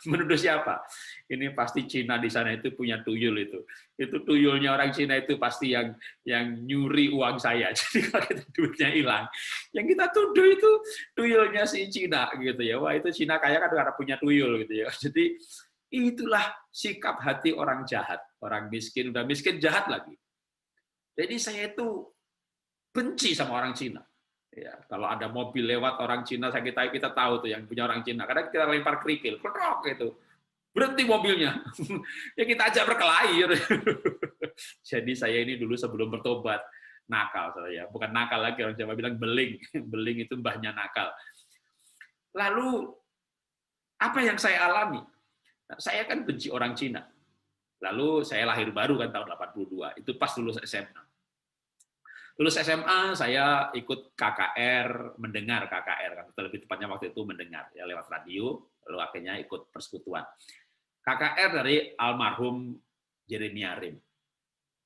Menuduh siapa? Ini pasti Cina di sana itu punya tuyul itu. Itu tuyulnya orang Cina itu pasti yang nyuri uang saya. Jadi kalau kita duitnya hilang, yang kita tuduh itu tuyulnya si Cina gitu ya. Wah, itu Cina kaya kan karena punya tuyul gitu ya. Jadi itulah sikap hati orang jahat, orang miskin, udah miskin jahat lagi. Jadi saya itu benci sama orang Cina. Ya, kalau ada mobil lewat orang Cina, kita tahu tuh yang punya orang Cina. Kadang kita lempar kerikil, pedok gitu. Berhenti mobilnya. Ya kita ajak berkelahi. Jadi saya ini dulu sebelum bertobat nakal saya. Bukan nakal lagi, orang Jawa bilang beling. Beling itu mbahnya nakal. Lalu apa yang saya alami? Nah, saya kan benci orang Cina. Lalu saya lahir baru kan tahun 82. Itu pas lulus SMA. Lulus SMA, saya ikut KKR, mendengar KKR, atau lebih tepatnya waktu itu mendengar, ya lewat radio, lalu akhirnya ikut persekutuan. KKR dari almarhum Jeremia Rim.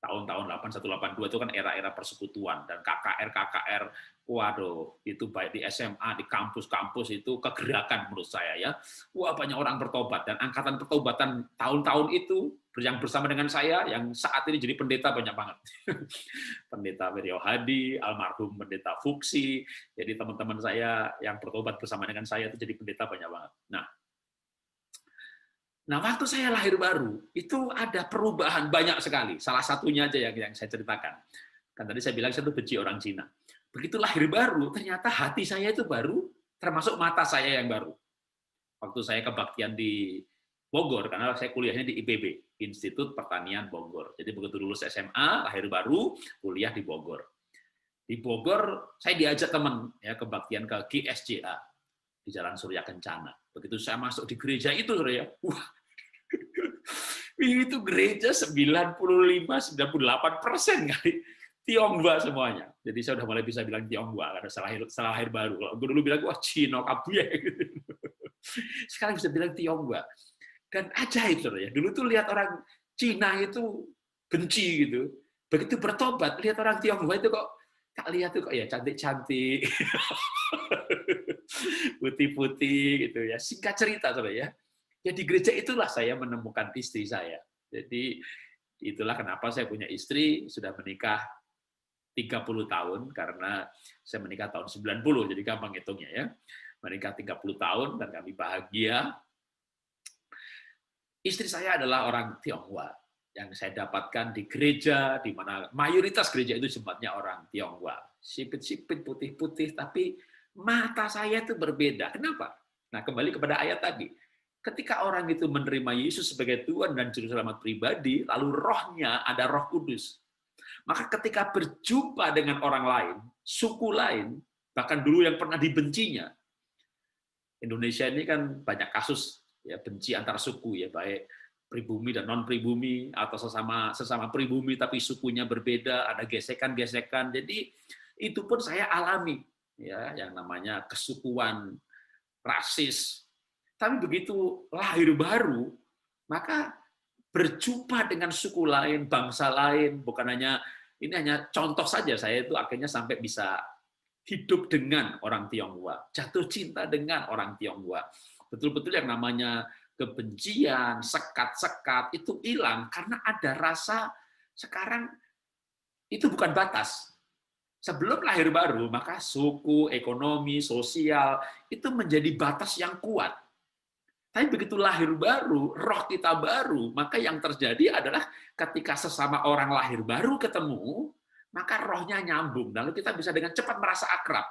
Tahun-tahun 81-82 itu kan era-era persekutuan, dan KKR, waduh, itu baik di SMA, di kampus-kampus itu kegerakan menurut saya ya. Wah, banyak orang bertobat, dan angkatan pertobatan tahun-tahun itu yang bersama dengan saya, yang saat ini jadi pendeta banyak banget. Pendeta Wiryo Hadi, almarhum pendeta Fuksi, jadi teman-teman saya yang bertobat bersama dengan saya itu jadi pendeta banyak banget. Nah, waktu saya lahir baru, itu ada perubahan banyak sekali. Salah satunya aja yang saya ceritakan. Kan tadi saya bilang saya itu benci orang Cina. Begitu lahir baru, ternyata hati saya itu baru, termasuk mata saya yang baru. Waktu saya kebaktian di Bogor, karena saya kuliahnya di IPB, Institut Pertanian Bogor. Jadi begitu lulus SMA, lahir baru, kuliah di Bogor. Di Bogor, saya diajak teman ya kebaktian ke GSJA di Jalan Surya Kencana. Begitu saya masuk di gereja itu, ya, wah, itu gereja 95-98% kali Tionghoa semuanya. Jadi saya udah mulai bisa bilang Tionghoa karena setelah lahir baru. Kalau gue dulu bilang wah Cino kabuye. Sekarang bisa bilang Tionghoa. Dan ajaib, ya. Dulu tuh lihat orang Cina itu benci gitu. Begitu bertobat, lihat orang Tionghoa itu kok tak lihat tuh kok ya cantik-cantik, putih-putih gitu ya. Singkat cerita, ya. Ya di gereja itulah saya menemukan istri saya. Jadi itulah kenapa saya punya istri, sudah menikah 30 tahun karena saya menikah tahun 90, jadi gampang hitungnya ya. Menikah 30 tahun dan kami bahagia. Istri saya adalah orang Tionghoa yang saya dapatkan di gereja, di mana mayoritas gereja itu tempatnya orang Tionghoa. Sipit-sipit, putih-putih, tapi mata saya itu berbeda. Kenapa? Nah, kembali kepada ayat tadi. Ketika orang itu menerima Yesus sebagai Tuhan dan Juru Selamat pribadi, lalu rohnya ada Roh Kudus. Maka ketika berjumpa dengan orang lain, suku lain, bahkan dulu yang pernah dibencinya, Indonesia ini kan banyak kasus ya benci antar suku ya, baik pribumi dan non pribumi atau sesama pribumi tapi sukunya berbeda, ada gesekan-gesekan. Jadi itu pun saya alami ya, yang namanya kesukuan, rasis. Tapi begitu lahir baru, maka berjumpa dengan suku lain, bangsa lain, bukan hanya ini hanya contoh saja, saya itu akhirnya sampai bisa hidup dengan orang Tionghoa, jatuh cinta dengan orang Tionghoa. Betul-betul yang namanya kebencian, sekat-sekat itu hilang karena ada rasa sekarang itu bukan batas. Sebelum lahir baru, maka suku, ekonomi, sosial itu menjadi batas yang kuat. Tapi begitu lahir baru, roh kita baru, maka yang terjadi adalah ketika sesama orang lahir baru ketemu, maka rohnya nyambung. Lalu kita bisa dengan cepat merasa akrab.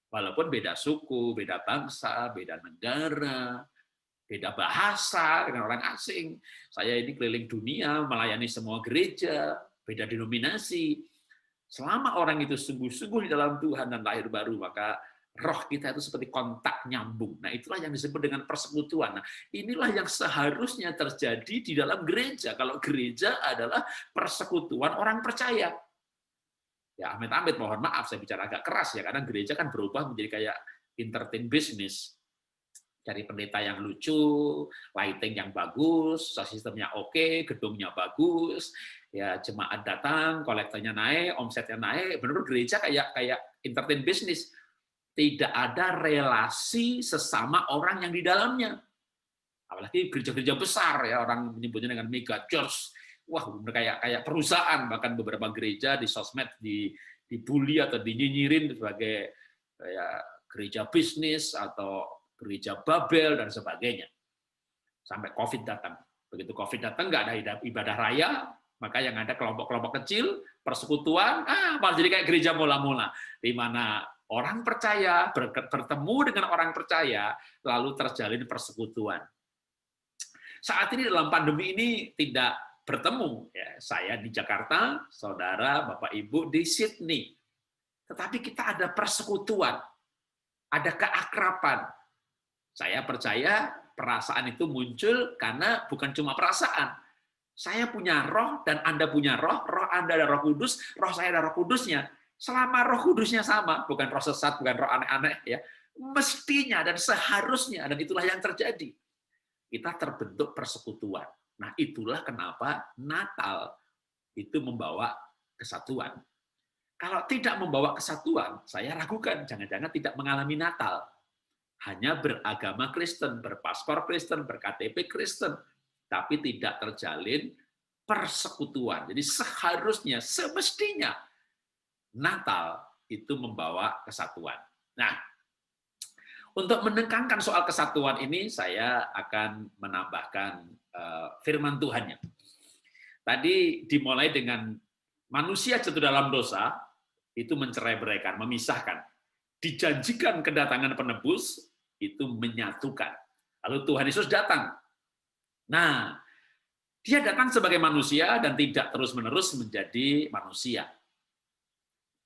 Walaupun beda suku, beda bangsa, beda negara, beda bahasa dengan orang asing. Saya ini keliling dunia, melayani semua gereja, beda denominasi. Selama orang itu sungguh-sungguh di dalam Tuhan dan lahir baru, maka roh kita itu seperti kontak nyambung. Nah, itulah yang disebut dengan persekutuan. Nah, inilah yang seharusnya terjadi di dalam gereja. Kalau gereja adalah persekutuan orang percaya. Ya, amit-amit, mohon maaf saya bicara agak keras ya, karena gereja kan berubah menjadi kayak entertain business. Cari pendeta yang lucu, lighting yang bagus, sistemnya oke, gedungnya bagus, ya jemaat datang, kolektornya naik, omsetnya naik, benar-benar gereja kayak entertain business. Tidak ada relasi sesama orang yang di dalamnya. Apalagi gereja-gereja besar ya, orang menyebutnya dengan mega church. Wah, kayak perusahaan, bahkan beberapa gereja di sosmed dibully atau dinyinyirin sebagai kayak gereja bisnis atau gereja Babel dan sebagainya. Sampai Covid datang. Begitu Covid datang nggak ada ibadah raya, maka yang ada kelompok-kelompok kecil, persekutuan, malah jadi kayak gereja mula-mula, di mana orang percaya bertemu dengan orang percaya, lalu terjalin persekutuan. Saat ini dalam pandemi ini tidak bertemu, ya, saya di Jakarta, saudara, Bapak Ibu di Sydney. Tetapi kita ada persekutuan, ada keakraban. Saya percaya perasaan itu muncul karena bukan cuma perasaan. Saya punya roh dan Anda punya roh Anda ada roh kudus, roh saya ada roh kudusnya. Selama roh kudusnya sama, bukan roh sesat, bukan roh aneh-aneh, ya, mestinya dan seharusnya, dan itulah yang terjadi. Kita terbentuk persekutuan. Nah, itulah kenapa Natal itu membawa kesatuan. Kalau tidak membawa kesatuan, saya ragukan, jangan-jangan tidak mengalami Natal. Hanya beragama Kristen, berpaspor Kristen, berKTP Kristen, tapi tidak terjalin persekutuan. Jadi seharusnya, semestinya, Natal itu membawa kesatuan. Nah, untuk menekankan soal kesatuan ini, saya akan menambahkan firman Tuhannya. Tadi dimulai dengan manusia jatuh dalam dosa, itu mencerai-beraikan, memisahkan. Dijanjikan kedatangan penebus, itu menyatukan. Lalu Tuhan Yesus datang. Nah, dia datang sebagai manusia dan tidak terus-menerus menjadi manusia.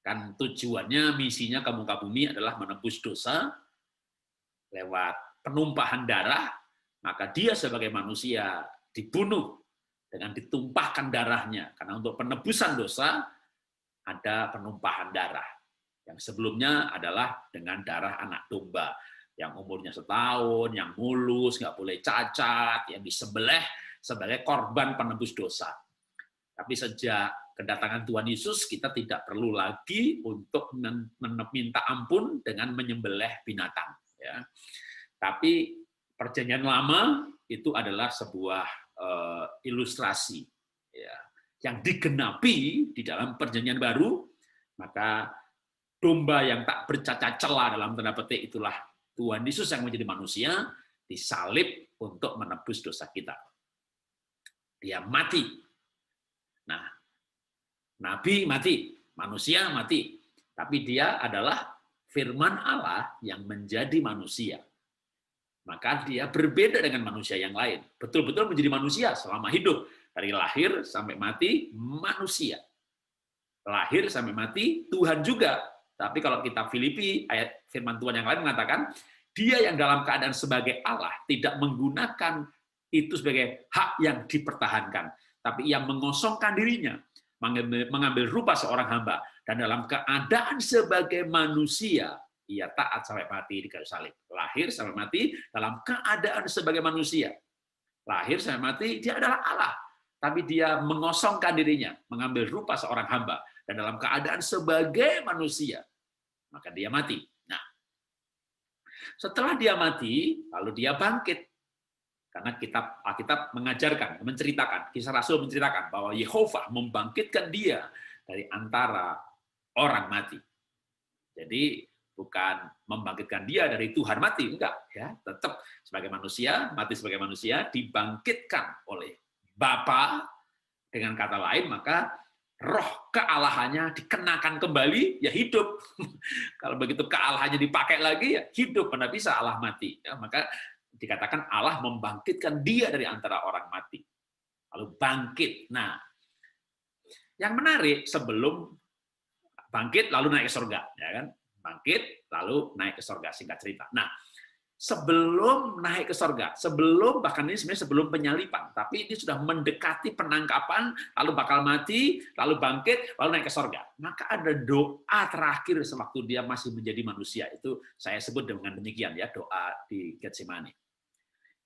Kan tujuannya, misinya ke muka bumi adalah menebus dosa lewat penumpahan darah, maka dia sebagai manusia dibunuh dengan ditumpahkan darahnya. Karena untuk penebusan dosa ada penumpahan darah. Yang sebelumnya adalah dengan darah anak domba, yang umurnya setahun, yang mulus, nggak boleh cacat, yang disembelih sebagai korban penebus dosa. Tapi sejak kedatangan Tuhan Yesus, kita tidak perlu lagi untuk meminta ampun dengan menyembelih binatang. Ya. Tapi perjanjian lama itu adalah sebuah ilustrasi, ya, yang digenapi di dalam perjanjian baru. Maka domba yang tak bercacat celah dalam tanda petik itulah Tuhan Yesus yang menjadi manusia, disalib untuk menebus dosa kita. Dia mati. Nah, nabi mati, manusia mati, tapi dia adalah firman Allah yang menjadi manusia. Maka maka dia berbeda dengan manusia yang lain. Betul-betul menjadi manusia selama hidup. Dari lahir sampai mati, manusia. Lahir sampai mati, Tuhan juga. Tapi kalau kita Filipi, ayat firman Tuhan yang lain mengatakan, dia yang dalam keadaan sebagai Allah tidak menggunakan itu sebagai hak yang dipertahankan. Tapi ia mengosongkan dirinya, mengambil rupa seorang hamba. Dan dalam keadaan sebagai manusia, ia taat sampai mati di kayu salib. Lahir sampai mati dalam keadaan sebagai manusia. Lahir sampai mati, dia adalah Allah. Tapi dia mengosongkan dirinya, mengambil rupa seorang hamba. Dan dalam keadaan sebagai manusia, maka dia mati. Nah, setelah dia mati, lalu dia bangkit. Karena Alkitab mengajarkan, menceritakan, Kisah Rasul menceritakan bahwa Yehova membangkitkan dia dari antara orang mati. Jadi bukan membangkitkan dia dari Tuhan mati, enggak, ya, tetap sebagai manusia, mati sebagai manusia, dibangkitkan oleh Bapa. Dengan kata lain, maka roh kealahannya dikenakan kembali, ya hidup. Kalau begitu kealahannya dipakai lagi, ya hidup. Mana bisa Allah mati? Ya, maka dikatakan Allah membangkitkan dia dari antara orang mati. Lalu bangkit. Nah, yang menarik, sebelum bangkit lalu naik ke surga, ya kan? Bangkit lalu naik ke surga, singkat cerita. Nah, sebelum naik ke surga, bahkan ini sebenarnya sebelum penyalipan, tapi ini sudah mendekati penangkapan, lalu bakal mati, lalu bangkit, lalu naik ke surga. Maka ada doa terakhir sewaktu dia masih menjadi manusia. Itu saya sebut dengan demikian, ya, doa di Getsemani.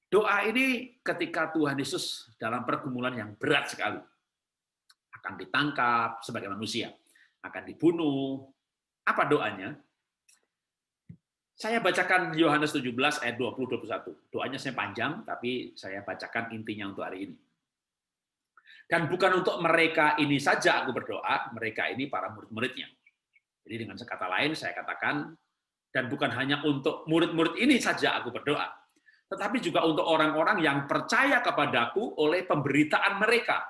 Doa ini ketika Tuhan Yesus dalam pergumulan yang berat sekali, akan ditangkap sebagai manusia, akan dibunuh. Apa doanya? Saya bacakan Yohanes 17 ayat 20-21. Doanya saya panjang, tapi saya bacakan intinya untuk hari ini. Dan bukan untuk mereka ini saja aku berdoa, mereka ini para murid-muridnya. Jadi dengan kata lain saya katakan, dan bukan hanya untuk murid-murid ini saja aku berdoa, tetapi juga untuk orang-orang yang percaya kepadaku oleh pemberitaan mereka.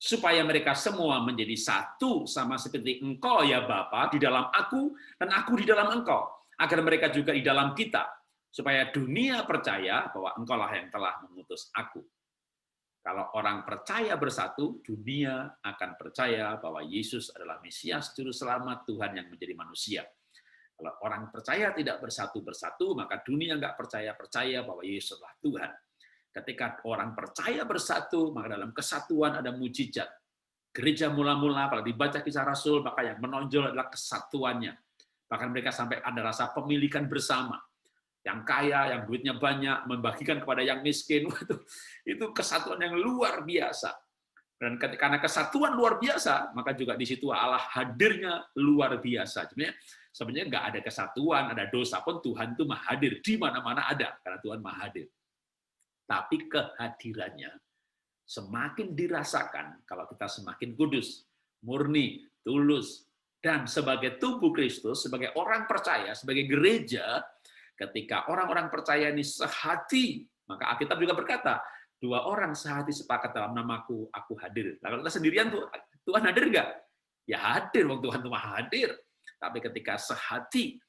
Supaya mereka semua menjadi satu sama seperti Engkau ya Bapa di dalam aku dan aku di dalam Engkau. Agar mereka juga di dalam kita, supaya dunia percaya bahwa Engkaulah yang telah mengutus aku. Kalau orang percaya bersatu, dunia akan percaya bahwa Yesus adalah Mesias, Juru Selamat, Tuhan yang menjadi manusia. Kalau orang percaya tidak bersatu-bersatu, maka dunia nggak percaya bahwa Yesus adalah Tuhan. Ketika orang percaya bersatu, maka dalam kesatuan ada mujizat. Gereja mula-mula, kalau dibaca Kisah Rasul, maka yang menonjol adalah kesatuannya. Bahkan mereka sampai ada rasa pemilikan bersama. Yang kaya, yang duitnya banyak, membagikan kepada yang miskin. Itu kesatuan yang luar biasa. Dan karena kesatuan luar biasa, maka juga di situ Allah hadirnya luar biasa. Sebenarnya nggak ada kesatuan, ada dosa pun Tuhan itu maha hadir. Di mana-mana ada, karena Tuhan maha hadir. Tapi kehadirannya semakin dirasakan kalau kita semakin kudus, murni, tulus, dan sebagai tubuh Kristus, sebagai orang percaya, sebagai gereja, ketika orang-orang percaya ini sehati, maka Alkitab juga berkata, 2 orang sehati sepakat dalam namaku, aku hadir. Nah, kalau kita sendirian, Tuhan hadir nggak? Ya hadir, waktu Tuhan itu maha hadir. Tapi ketika sehati,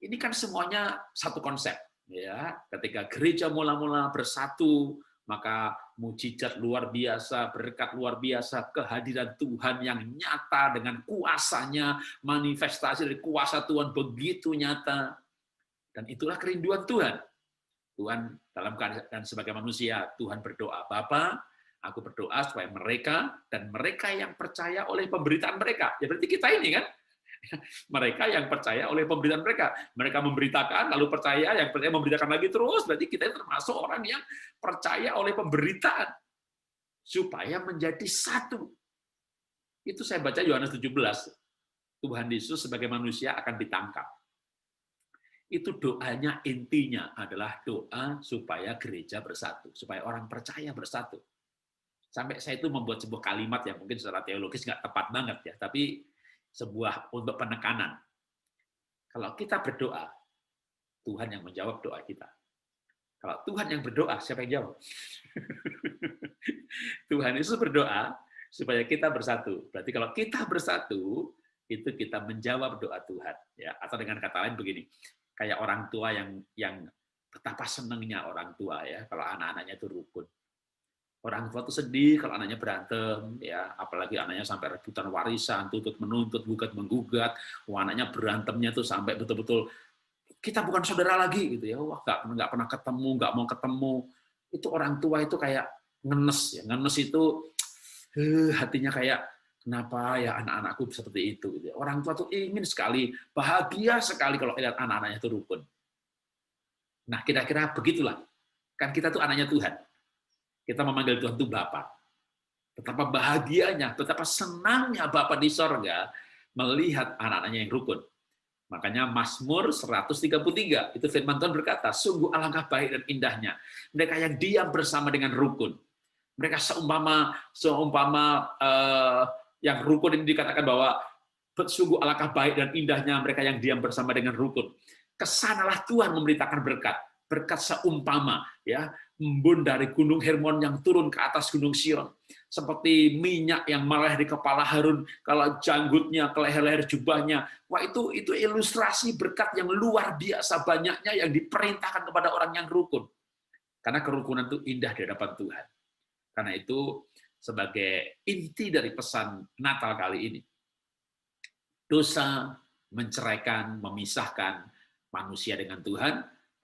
ini kan semuanya satu konsep. Ya, ketika gereja mula-mula bersatu, maka mujizat luar biasa, berkat luar biasa, kehadiran Tuhan yang nyata dengan kuasanya, manifestasi dari kuasa Tuhan begitu nyata. Dan itulah kerinduan Tuhan. Tuhan dalam keadaan sebagai manusia, Tuhan berdoa, Bapa, aku berdoa supaya mereka dan mereka yang percaya oleh pemberitaan mereka. Ya berarti kita ini kan, mereka yang percaya oleh pemberitaan mereka. Mereka memberitakan, lalu percaya, yang percaya memberitakan lagi terus, berarti kita termasuk orang yang percaya oleh pemberitaan. Supaya menjadi satu. Itu saya baca Yohanes 17. Tuhan Yesus sebagai manusia akan ditangkap. Itu doanya intinya adalah doa supaya gereja bersatu. Supaya orang percaya bersatu. Sampai saya itu membuat sebuah kalimat yang mungkin secara teologis nggak tepat banget ya, tapi sebuah untuk penekanan. Kalau kita berdoa, Tuhan yang menjawab doa kita. Kalau Tuhan yang berdoa, siapa yang jawab? Tuhan Yesus berdoa supaya kita bersatu. Berarti kalau kita bersatu, itu kita menjawab doa Tuhan. Ya, atau dengan kata lain begini, kayak orang tua yang Betapa senangnya orang tua ya kalau anak-anaknya itu rukun. Orang tua tuh sedih kalau anaknya berantem, ya, apalagi anaknya sampai rebutan warisan, tuntut menuntut, gugat menggugat, anaknya berantemnya tuh sampai betul-betul kita bukan saudara lagi gitu ya, wah nggak pernah ketemu, nggak mau ketemu. Itu orang tua itu kayak ngenes ya, ngenes itu hatinya kayak kenapa ya anak-anakku seperti itu gitu ya. Orang tua tuh ingin sekali, bahagia sekali kalau lihat anak-anaknya itu rukun. Nah, kira-kira begitulah. Kan kita tuh anaknya Tuhan. Kita memanggil Tuhan itu Bapa. Betapa bahagianya, betapa senangnya Bapa di sorga melihat anak-anaknya yang rukun. Makanya Mazmur 133, itu firman Tuhan berkata, sungguh alangkah baik dan indahnya mereka yang diam bersama dengan rukun. Mereka seumpama yang rukun ini dikatakan bahwa sungguh alangkah baik dan indahnya mereka yang diam bersama dengan rukun. Kesanalah Tuhan memberitakan berkat, berkat seumpama ya, embun dari gunung Hermon yang turun ke atas gunung Sion, seperti minyak yang meleleh di kepala Harun, kalau janggutnya ke leher-leher jubahnya. Wah, itu ilustrasi berkat yang luar biasa banyaknya yang diperintahkan kepada orang yang rukun. Karena kerukunan itu indah di hadapan Tuhan. Karena itu sebagai inti dari pesan Natal kali ini, dosa menceraikan, memisahkan manusia dengan Tuhan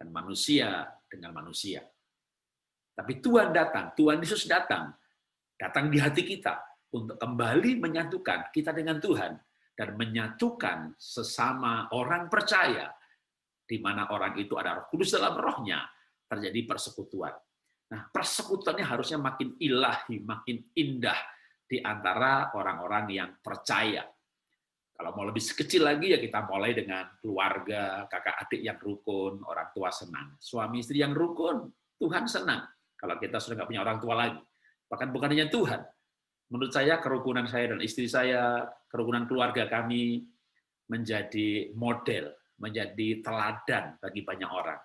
dan manusia dengan manusia. Tapi Tuhan datang, Tuhan Yesus datang di hati kita untuk kembali menyatukan kita dengan Tuhan dan menyatukan sesama orang percaya, di mana orang itu ada Roh Kudus dalam rohnya, terjadi persekutuan. Nah, persekutuannya harusnya makin ilahi, makin indah di antara orang-orang yang percaya. Kalau mau lebih kecil lagi, ya kita mulai dengan keluarga, kakak adik yang rukun, orang tua senang. Suami istri yang rukun, Tuhan senang. Kalau kita sudah nggak punya orang tua lagi. Bahkan bukan hanya Tuhan. Menurut saya, kerukunan saya dan istri saya, kerukunan keluarga kami, menjadi model, menjadi teladan bagi banyak orang.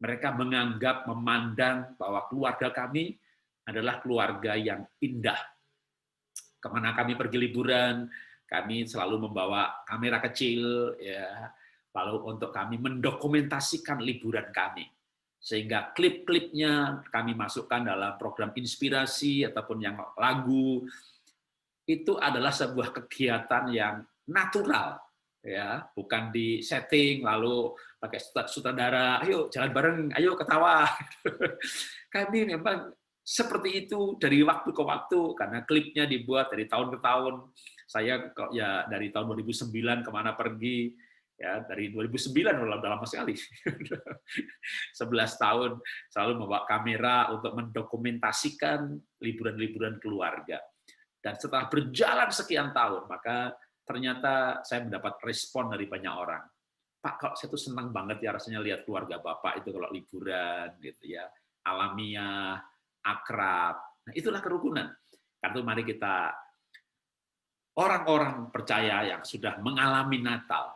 Mereka menganggap, memandang bahwa keluarga kami adalah keluarga yang indah. Kemana kami pergi liburan, kami selalu membawa kamera kecil, ya, lalu untuk kami mendokumentasikan liburan kami. Sehingga klip-klipnya kami masukkan dalam program inspirasi ataupun yang lagu. Itu adalah sebuah kegiatan yang natural, ya, bukan di setting lalu pakai sutradara, ayo jalan bareng, ayo ketawa. Kami memang seperti itu dari waktu ke waktu karena klipnya dibuat dari tahun ke tahun. Saya ya dari tahun 2009 kemana pergi, ya dari 2009 lama sekali. 11 tahun selalu membawa kamera untuk mendokumentasikan liburan-liburan keluarga. Dan setelah berjalan sekian tahun, maka ternyata saya mendapat respon dari banyak orang. Pak, kok saya tuh senang banget ya rasanya lihat keluarga Bapak itu kalau liburan gitu ya, alamiah, akrab. Nah, itulah kerukunan. Karena mari kita orang-orang percaya yang sudah mengalami Natal,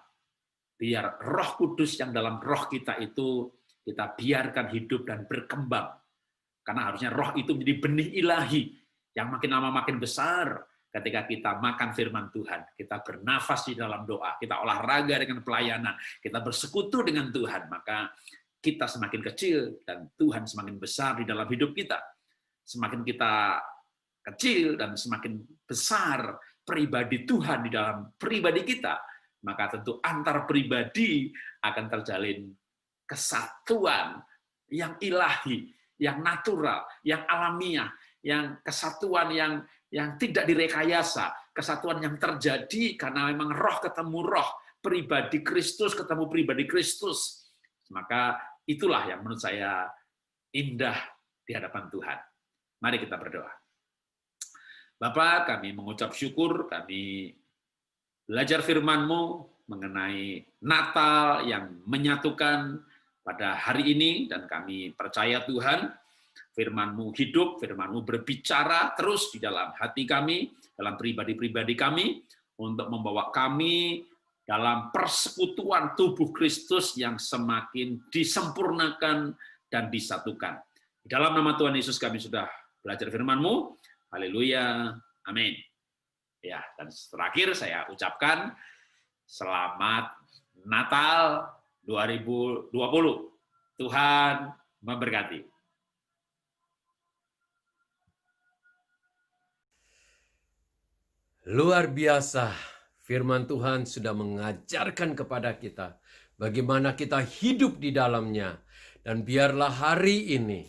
biar Roh Kudus yang dalam roh kita itu kita biarkan hidup dan berkembang. Karena harusnya roh itu menjadi benih ilahi yang makin lama makin besar. Ketika kita makan firman Tuhan, kita bernafas di dalam doa, kita olahraga dengan pelayanan, kita bersekutu dengan Tuhan, maka kita semakin kecil dan Tuhan semakin besar di dalam hidup kita. Semakin kita kecil dan semakin besar pribadi Tuhan di dalam pribadi kita, maka tentu antar pribadi akan terjalin kesatuan yang ilahi, yang natural, yang alamiah, yang kesatuan yang tidak direkayasa, kesatuan yang terjadi karena memang roh ketemu roh, pribadi Kristus ketemu pribadi Kristus. Maka itulah yang menurut saya indah di hadapan Tuhan. Mari kita berdoa. Bapa, kami mengucap syukur, kami belajar firman-Mu mengenai Natal yang menyatukan pada hari ini, dan kami percaya Tuhan, firman-Mu hidup, firman-Mu berbicara terus di dalam hati kami, dalam pribadi-pribadi kami, untuk membawa kami dalam persekutuan tubuh Kristus yang semakin disempurnakan dan disatukan. Di dalam nama Tuhan Yesus kami sudah belajar firman-Mu. Haleluya. Amin. Ya, dan terakhir saya ucapkan selamat Natal 2020. Tuhan memberkati. Luar biasa, firman Tuhan sudah mengajarkan kepada kita bagaimana kita hidup di dalamnya. Dan biarlah hari ini,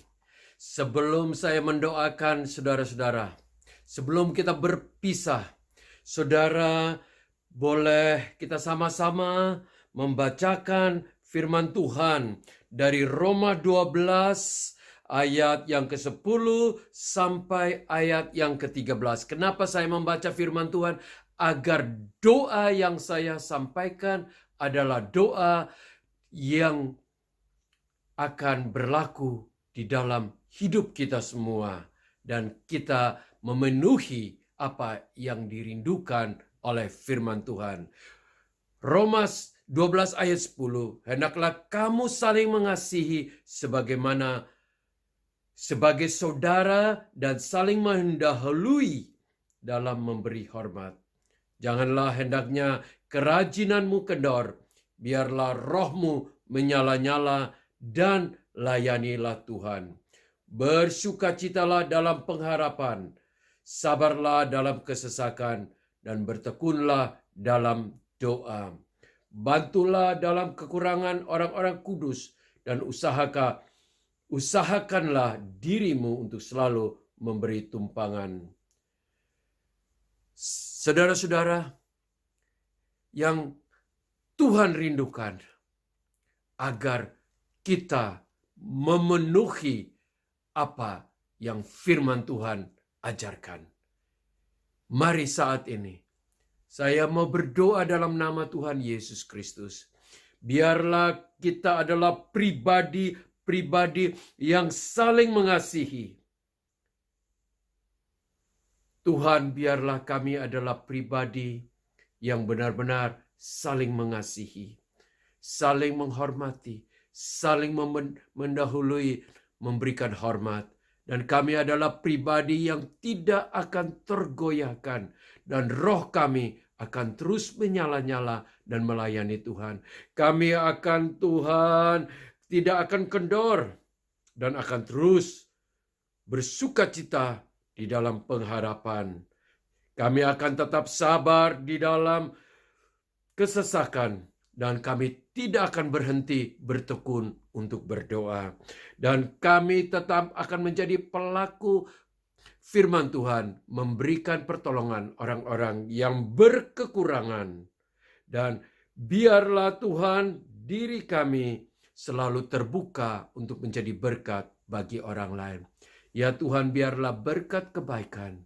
sebelum saya mendoakan saudara-saudara, sebelum kita berpisah, saudara boleh kita sama-sama membacakan firman Tuhan dari Roma 12 ayat yang ke-10 sampai ayat yang ke-13. Kenapa saya membaca firman Tuhan? Agar doa yang saya sampaikan adalah doa yang akan berlaku di dalam hidup kita semua. Dan kita memenuhi apa yang dirindukan oleh firman Tuhan. Roma 12 ayat 10. Hendaklah kamu saling mengasihi sebagai saudara dan saling mendahului dalam memberi hormat. Janganlah hendaknya kerajinanmu kendor, biarlah rohmu menyala-nyala dan layanilah Tuhan. Bersukacitalah dalam pengharapan, sabarlah dalam kesesakan, dan bertekunlah dalam doa. Bantulah dalam kekurangan orang-orang kudus, dan usahakanlah dirimu untuk selalu memberi tumpangan. Saudara-saudara yang Tuhan rindukan, agar kita memenuhi apa yang firman Tuhan ajarkan. Mari saat ini saya mau berdoa dalam nama Tuhan Yesus Kristus. Biarlah kita adalah pribadi yang saling mengasihi. Tuhan, biarlah kami adalah pribadi yang benar-benar saling mengasihi, saling menghormati, saling mendahului, memberikan hormat. Dan kami adalah pribadi yang tidak akan tergoyahkan, dan roh kami akan terus menyala-nyala dan melayani Tuhan. Kami akan Tuhan tidak akan kendor dan akan terus bersukacita di dalam pengharapan. Kami akan tetap sabar di dalam kesesakan, dan kami tidak akan berhenti bertekun untuk berdoa. Dan kami tetap akan menjadi pelaku firman Tuhan, memberikan pertolongan orang-orang yang berkekurangan. Dan biarlah Tuhan, diri kami selalu terbuka untuk menjadi berkat bagi orang lain. Ya Tuhan, biarlah berkat kebaikan,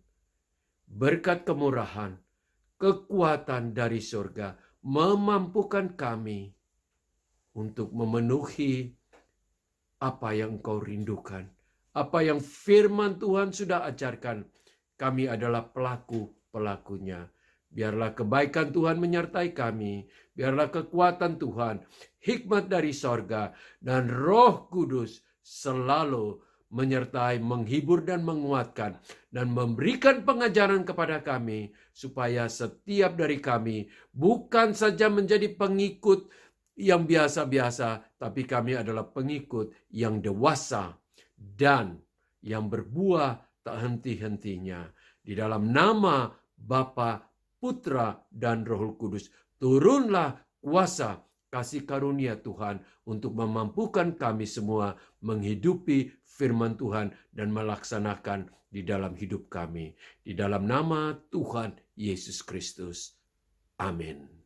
berkat kemurahan, kekuatan dari surga memampukan kami untuk memenuhi apa yang Engkau rindukan, apa yang firman Tuhan sudah ajarkan. Kami adalah pelaku-pelakunya. Biarlah kebaikan Tuhan menyertai kami, biarlah kekuatan Tuhan, hikmat dari sorga, dan Roh Kudus selalu menyertai, menghibur dan menguatkan, dan memberikan pengajaran kepada kami, supaya setiap dari kami bukan saja menjadi pengikut yang biasa-biasa, tapi kami adalah pengikut yang dewasa dan yang berbuah tak henti-hentinya. Di dalam nama Bapa, Putra, dan Roh Kudus, turunlah kuasa kasih karunia Tuhan untuk memampukan kami semua menghidupi firman Tuhan dan melaksanakan di dalam hidup kami. Di dalam nama Tuhan Yesus Kristus. Amin.